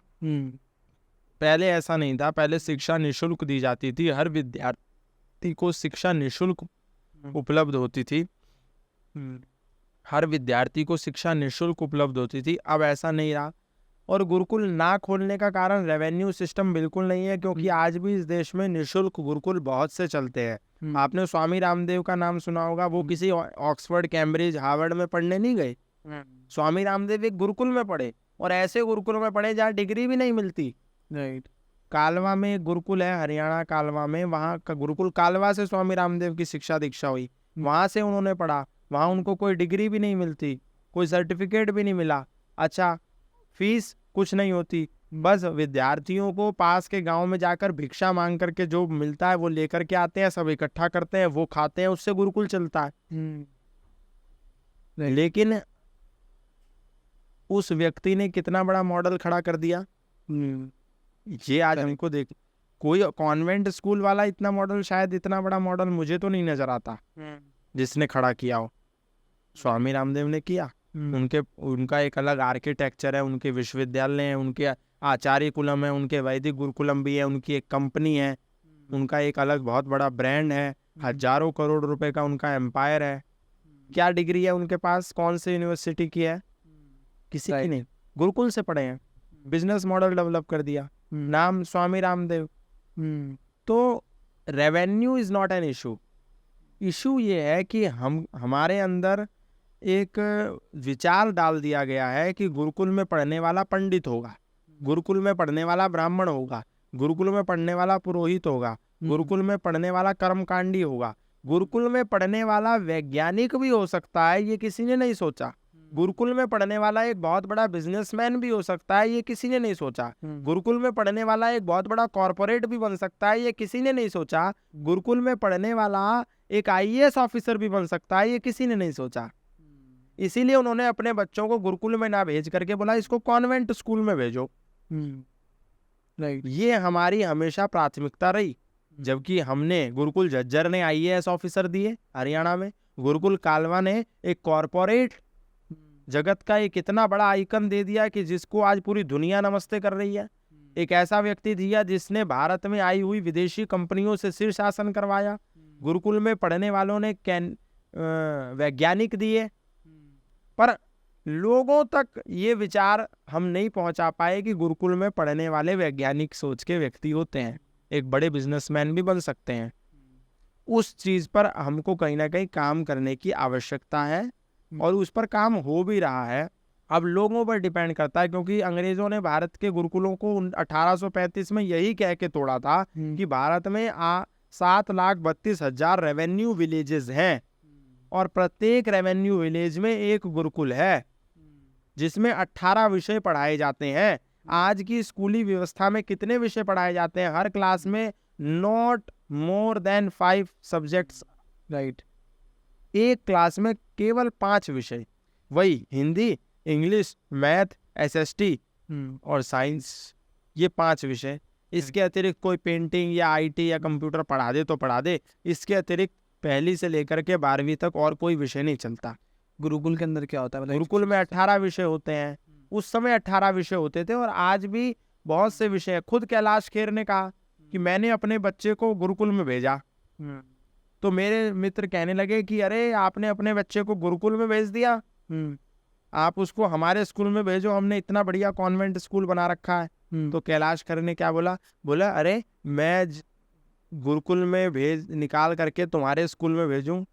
पहले ऐसा नहीं था, पहले शिक्षा निःशुल्क दी जाती थी, हर विद्यार्थी को शिक्षा निःशुल्क उपलब्ध होती थी, हर विद्यार्थी को शिक्षा निःशुल्क उपलब्ध होती थी। अब ऐसा नहीं रहा। और गुरुकुल ना खोलने का कारण रेवेन्यू सिस्टम बिल्कुल नहीं है, क्योंकि आज भी इस देश में निःशुल्क गुरुकुल बहुत से चलते हैं। आपने स्वामी रामदेव का नाम सुना होगा, वो किसी ऑक्सफोर्ड, कैम्ब्रिज, हार्वर्ड में पढ़ने नहीं गए। स्वामी रामदेव एक गुरुकुल में पढ़े, और ऐसे गुरुकुल में पढ़े जहाँ डिग्री भी नहीं मिलती। राइट, कालवा में एक गुरुकुल है, हरियाणा कालवा में, वहाँ का गुरुकुल, कालवा से स्वामी रामदेव की शिक्षा दीक्षा हुई, वहाँ से उन्होंने पढ़ा, वहाँ उनको कोई डिग्री भी नहीं मिलती, कोई सर्टिफिकेट भी नहीं मिला। अच्छा, फीस कुछ नहीं होती, बस विद्यार्थियों को पास के गांव में जाकर भिक्षा मांग करके जो मिलता है वो लेकर के आते हैं, सब इकट्ठा करते हैं, वो खाते हैं, उससे गुरुकुल चलता है। लेकिन उस व्यक्ति ने कितना बड़ा मॉडल खड़ा कर दिया, ये आज हमको देख, कोई कॉन्वेंट स्कूल वाला इतना मॉडल, शायद इतना बड़ा मॉडल मुझे तो नहीं नजर आता जिसने खड़ा किया हो। स्वामी रामदेव ने किया, उनका एक अलग आर्किटेक्चर है, उनके विश्वविद्यालय हैं, उनके आचार्य कुलम है, उनके वैदिक गुरुकुलम भी है, उनकी एक कंपनी है, उनका एक अलग बहुत बड़ा ब्रांड है, हजारों करोड़ रुपए का उनका एम्पायर है। क्या डिग्री है उनके पास, कौन से यूनिवर्सिटी की है, किसी की नहीं, गुरुकुल से पढ़े हैं, बिजनेस मॉडल डेवलप कर दिया, नाम स्वामी रामदेव। तो revenue is not an issue. Issue ये है कि हमारे अंदर एक विचार डाल दिया गया है कि गुरुकुल में पढ़ने वाला पंडित होगा, गुरुकुल में पढ़ने वाला ब्राह्मण होगा, गुरुकुल में पढ़ने वाला पुरोहित होगा, गुरुकुल में पढ़ने वाला कर्मकांडी होगा, गुरुकुल में पढ़ने वाला वैज्ञानिक भी हो सकता है, ये किसी ने नहीं सोचा। गुरुकुल में पढ़ने वाला एक बहुत बड़ा बिजनेसमैन भी हो सकता है, ये किसी ने नहीं सोचा। गुरुकुल में पढ़ने वाला एक बहुत बड़ा कॉर्पोरेट भी बन सकता है, ये किसी ने नहीं सोचा। गुरुकुल में पढ़ने वाला एक IAS ऑफिसर भी बन सकता है, ये किसी ने नहीं सोचा। इसीलिए उन्होंने अपने बच्चों को गुरुकुल में ना भेज करके बोला इसको कॉन्वेंट स्कूल में भेजो। राइट, ये हमारी हमेशा प्राथमिकता रही। जबकि हमने गुरुकुल झज्जर ने IAS ऑफिसर दिए हरियाणा में, गुरुकुल कालवा ने एक कॉर्पोरेट जगत का एक इतना बड़ा आइकन दे दिया कि जिसको आज पूरी दुनिया नमस्ते कर रही है। एक ऐसा व्यक्ति दिया जिसने भारत में आई हुई विदेशी कंपनियों से शीर्षासन करवाया। गुरुकुल में पढ़ने वालों ने वैज्ञानिक दिए, पर लोगों तक ये विचार हम नहीं पहुंचा पाए कि गुरुकुल में पढ़ने वाले वैज्ञानिक सोच के व्यक्ति होते हैं, एक बड़े बिजनेसमैन भी बन सकते हैं। उस चीज पर हमको कहीं ना कहीं काम करने की आवश्यकता है, और उस पर काम हो भी रहा है। अब लोगों पर डिपेंड करता है, क्योंकि अंग्रेजों ने भारत के गुरुकुलों को 1835 में यही कह के तोड़ा था कि भारत में 7,32,000 रेवेन्यू विलेजेस हैं, और प्रत्येक रेवेन्यू विलेज में एक गुरुकुल है जिसमें 18 विषय पढ़ाए जाते हैं। आज की स्कूली व्यवस्था में कितने विषय पढ़ाए जाते हैं? हर क्लास में not more than 5 subjects. Right, एक क्लास में केवल 5 विषय, वही हिंदी, इंग्लिश, मैथ, SST और साइंस। ये 5 विषय। इसके अतिरिक्त कोई पेंटिंग या आईटी या कंप्यूटर पढ़ा दे तो पढ़ा दे, इसके अतिरिक्त पहली से लेकर के 12वीं तक और कोई विषय नहीं चलता। गुरुकुल के अंदर क्या होता है? गुरुकुल में 18 विषय होते हैं। उस समय 18 विषय होते थे और आज भी बहुत से विषय। खुद कैलाश खेर ने कहा कि मैंने अपने बच्चे को गुरुकुल में भेजा, तो मेरे मित्र कहने लगे कि अरे आपने अपने बच्चे को गुरुकुल में भेज दिया, आप उसको हमारे स्कूल में भेजो, हमने इतना बढ़िया कॉन्वेंट स्कूल बना रखा है। तो कैलाश खेर ने क्या बोला अरे मैं गुरुकुल में निकाल करके तुम्हारे स्कूल में भेजूं,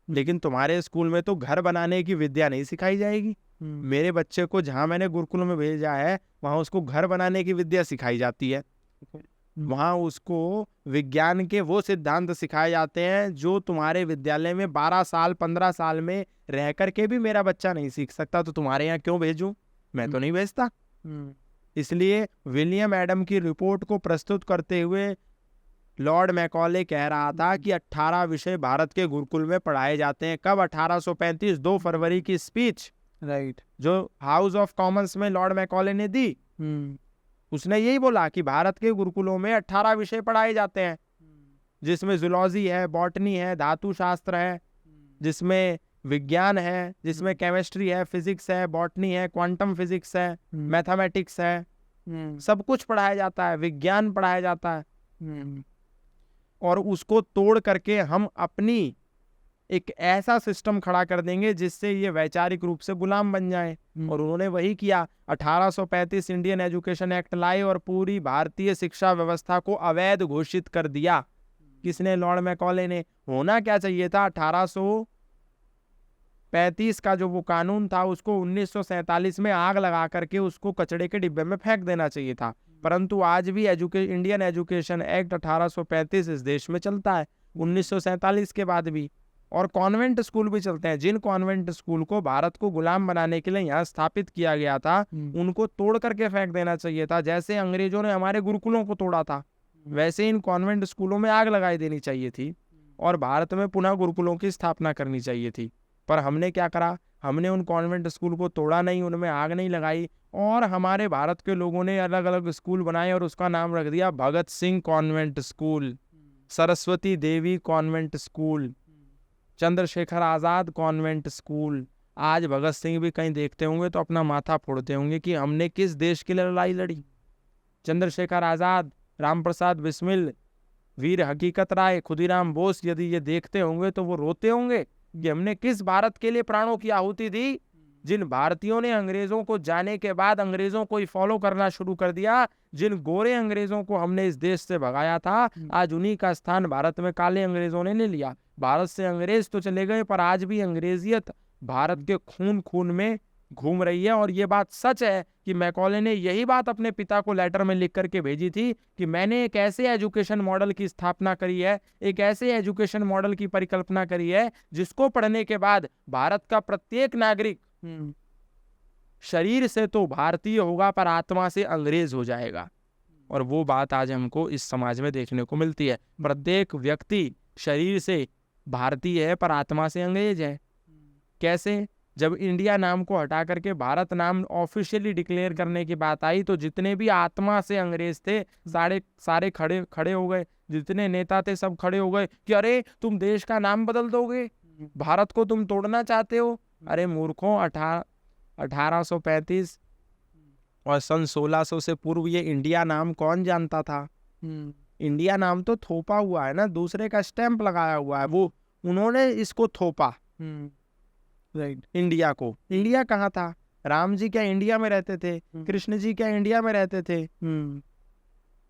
लेकिन तुम्हारे स्कूल में तो घर बनाने की विद्या नहीं सिखाई जाएगी। मेरे बच्चे को जहाँ मैंने गुरुकुल में भेजा है वहाँ उसको घर बनाने की विद्या सिखाई जाती है। वहाँ उसको विज्ञान के वो सिद्धांत सिखाए जाते हैं जो तुम्हारे विद्यालय में 12 साल 15 साल में रह करके भी मेरा बच्चा नहीं सीख सकता, तो तुम्हारे यहाँ क्यों भेजूं? मैं तो नहीं भेजता। इसलिए विलियम एडम की रिपोर्ट को प्रस्तुत करते हुए लॉर्ड मैकॉले कह रहा था कि 18 विषय भारत के गुरुकुल में पढ़ाए जाते हैं। कब? 1835 2 फरवरी की स्पीच, राइट, जो हाउस ऑफ कॉमन्स में लॉर्ड मैकॉले ने दी। उसने यही बोला कि भारत के गुरुकुलों में 18 विषय पढ़ाए जाते हैं, जिसमें जूलॉजी है, बॉटनी है, धातु शास्त्र है, जिसमें विज्ञान है, जिसमें केमिस्ट्री है, फिजिक्स है, बॉटनी है, क्वांटम फिजिक्स है, मैथमेटिक्स है, सब कुछ पढ़ाया जाता है, विज्ञान पढ़ाया जाता है। और उसको तोड़ करके हम अपनी एक ऐसा सिस्टम खड़ा कर देंगे जिससे ये वैचारिक रूप से गुलाम बन जाए। और उन्होंने वही किया। 1835 इंडियन एजुकेशन एक्ट लाए और पूरी भारतीय शिक्षा व्यवस्था को अवैध घोषित कर दिया। किसने? लॉर्ड मैकॉले ने। होना क्या चाहिए था? 1835 का जो वो कानून था उसको 1947 में आग लगा करके उसको कचड़े के डिब्बे में फेंक देना चाहिए था। परंतु आज भी इंडियन एजुकेशन एक्ट 1835 इस देश में चलता है, 1947 के बाद भी। और कॉन्वेंट स्कूल भी चलते हैं। जिन कॉन्वेंट स्कूल को भारत को गुलाम बनाने के लिए यहाँ स्थापित किया गया था, उनको तोड़ करके फेंक देना चाहिए था। जैसे अंग्रेजों ने हमारे गुरुकुलों को तोड़ा था, वैसे इन कॉन्वेंट स्कूलों में आग लगाई देनी चाहिए थी और भारत में पुनः गुरुकुलों की स्थापना करनी चाहिए थी। पर हमने क्या करा? हमने उन कॉन्वेंट स्कूल को तोड़ा नहीं, उनमें आग नहीं लगाई, और हमारे भारत के लोगों ने अलग अलग स्कूल बनाए और उसका नाम रख दिया भगत सिंह कॉन्वेंट स्कूल, सरस्वती देवी convent school, Chandrashekhar Azad convent school. आज भगत सिंह भी कहीं देखते होंगे तो अपना माथा फोड़ते होंगे कि हमने किस देश के लिए लड़ाई लड़ी। चंद्रशेखर आजाद, राम प्रसाद बिस्मिल, वीर हकीकत राय, खुदीराम बोस यदि ये देखते होंगे तो वो रोते होंगे कि हमने किस भारत के लिए प्राणों की आहुति दी। जिन भारतीयों ने अंग्रेजों को जाने के बाद अंग्रेजों को ही फॉलो करना शुरू कर दिया, जिन गोरे अंग्रेजों को हमने इस देश से भगाया था, आज उन्हीं का स्थान भारत में काले अंग्रेजों ने ले लिया। भारत से अंग्रेज तो चले गए, पर आज भी अंग्रेजियत भारत के खून खून में घूम रही है। और ये बात सच है कि मैकॉले ने यही बात अपने पिता को लेटर में लिख करके भेजी थी कि मैंने एक ऐसे एजुकेशन मॉडल की स्थापना करी है, एक ऐसे एजुकेशन मॉडल की परिकल्पना करी है जिसको पढ़ने के बाद भारत का प्रत्येक नागरिक शरीर से तो भारतीय होगा पर आत्मा से अंग्रेज हो जाएगा। और वो बात आज हमको इस समाज में देखने को मिलती है। प्रत्येक व्यक्ति शरीर से भारतीय है पर आत्मा से अंग्रेज है। कैसे? जब इंडिया नाम को हटा करके भारत नाम ऑफिशियली डिक्लेयर करने की बात आई तो जितने भी आत्मा से अंग्रेज थे सारे खड़े हो गए। जितने नेता थे सब खड़े हो गए कि अरे तुम देश का नाम बदल दोगे, भारत को तुम तोड़ना चाहते हो। अरे मूर्खों, 1835 और सन 1600 से पूर्व ये इंडिया नाम कौन जानता था? इंडिया नाम तो थोपा हुआ है ना, दूसरे का स्टैंप लगाया हुआ है, वो उन्होंने इसको थोपा राइट इंडिया को। इंडिया कहाँ था? राम जी क्या इंडिया में रहते थे? कृष्ण जी क्या इंडिया में रहते थे?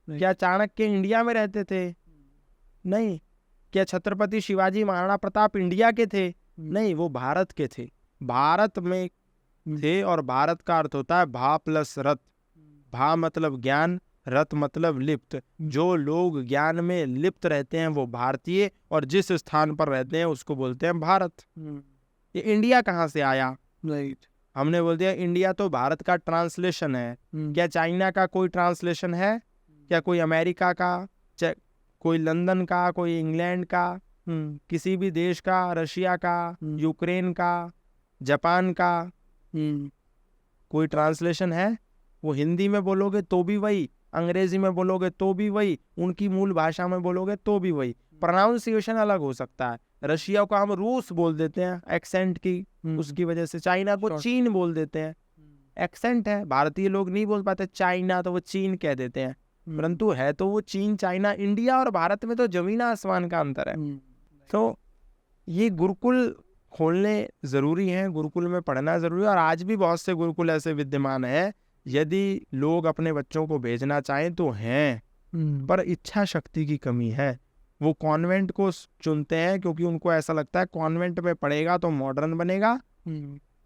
क्या चाणक्य इंडिया में रहते थे? नहीं। क्या छत्रपति शिवाजी महाराणा प्रताप इंडिया के थे? नहीं, वो भारत के थे, भारत में थे। और भारत का अर्थ होता है भा प्लस रत। भा मतलब ज्ञान, रत मतलब लिप्त। जो लोग ज्ञान में लिप्त रहते हैं वो भारतीय, और जिस स्थान पर रहते हैं उसको बोलते हैं भारत। ये इंडिया कहाँ से आया? राइट, हमने बोल दिया इंडिया तो भारत का ट्रांसलेशन है। क्या चाइना का कोई ट्रांसलेशन है? क्या कोई अमेरिका का, कोई लंदन का, कोई इंग्लैंड का, किसी भी देश का, रशिया का, यूक्रेन का, जापान का कोई ट्रांसलेशन है? वो हिंदी में बोलोगे तो भी वही, अंग्रेजी में बोलोगे तो भी वही, उनकी मूल भाषा में बोलोगे तो भी वही, प्रोनाउंसिएशन अलग हो सकता है। रशिया को हम रूस बोल देते हैं एक्सेंट की उसकी वजह से, चाइना को चीन बोल देते हैं, एक्सेंट है, भारतीय लोग नहीं बोल पाते चाइना तो वो चीन कह देते हैं, परंतु है तो वो चीन चाइना। इंडिया और भारत में तो जमीन आसमान का अंतर है। तो ये गुरुकुल खोलने ज़रूरी हैं, गुरुकुल में पढ़ना ज़रूरी है, और आज भी बहुत से गुरुकुल ऐसे विद्यमान हैं, यदि लोग अपने बच्चों को भेजना चाहें तो हैं, पर इच्छा शक्ति की कमी है। वो कॉन्वेंट को चुनते हैं क्योंकि उनको ऐसा लगता है कॉन्वेंट में पढ़ेगा तो मॉडर्न बनेगा,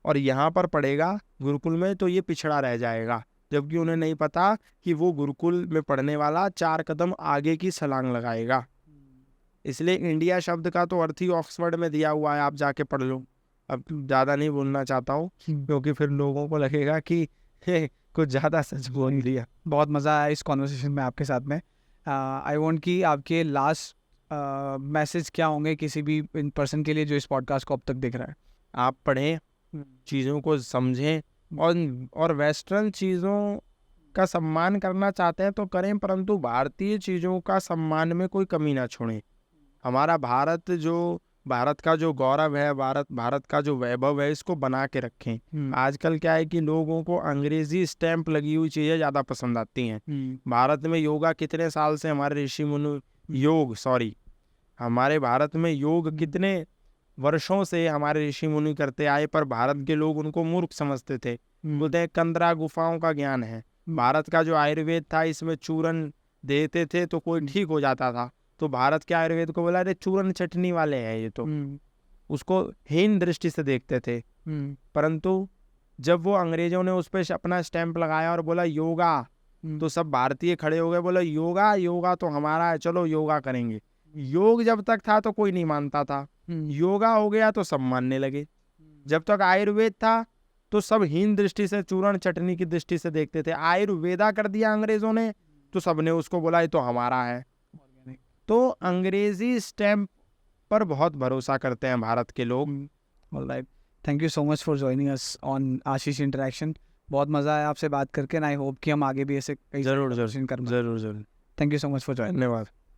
और यहाँ पर पढ़ेगा गुरुकुल में तो ये पिछड़ा रह जाएगा, जबकि उन्हें नहीं पता कि वो गुरुकुल में पढ़ने वाला 4 कदम आगे की छलांग लगाएगा। इसलिए इंडिया शब्द का तो अर्थ ही ऑक्सफोर्ड में दिया हुआ है, आप जाके पढ़ लो। अब ज़्यादा नहीं बोलना चाहता हूँ क्योंकि फिर लोगों को लगेगा कि कुछ ज़्यादा सच बोल दिया। बहुत मज़ा आया इस कॉन्वर्सेशन में आपके साथ में। आई वांट कि आपके लास्ट मैसेज क्या होंगे किसी भी इन पर्सन के लिए जो इस पॉडकास्ट को अब तक देख रहा है? आप पढ़ें, चीज़ों को समझें, और वेस्टर्न चीज़ों का सम्मान करना चाहते हैं तो करें, परंतु भारतीय चीज़ों का सम्मान में कोई कमी ना छोड़ें। हमारा भारत का जो गौरव है, भारत का जो वैभव है, इसको बना के रखें। आजकल क्या है कि लोगों को अंग्रेजी स्टैंप लगी हुई चीज़ें ज़्यादा पसंद आती हैं। भारत में योगा कितने साल से हमारे ऋषि मुनि हमारे भारत में योग कितने वर्षों से हमारे ऋषि मुनि करते आए, पर भारत के लोग उनको मूर्ख समझते थे। बोलते हैं 15 गुफाओं का ज्ञान है। भारत का जो आयुर्वेद था, इसमें चूरन देते थे तो कोई ठीक हो जाता था, तो भारत के आयुर्वेद को बोला अरे चूरन चटनी वाले हैं ये, तो उसको हीन दृष्टि से देखते थे। परंतु जब वो अंग्रेजों ने उस पर अपना स्टैंप लगाया और बोला योगा, तो सब भारतीय खड़े हो गए, बोला योगा तो हमारा है, चलो योगा करेंगे। योग जब तक था तो कोई नहीं मानता था, योगा हो गया तो सब मानने लगे। जब तक आयुर्वेद था तो सब हीन दृष्टि से, चूरन चटनी की दृष्टि से देखते थे। आयुर्वेदा कर दिया अंग्रेजों ने तो सबने उसको बोला ये तो हमारा है। तो अंग्रेजी स्टैंप पर बहुत भरोसा करते हैं भारत के लोग। Alright, thank you so much for joining us on Ashish interaction. बहुत मज़ा आया आपसे बात करके, एंड आई होप कि हम आगे भी ऐसे कई जरूर। Thank you so much for joining. धन्यवाद।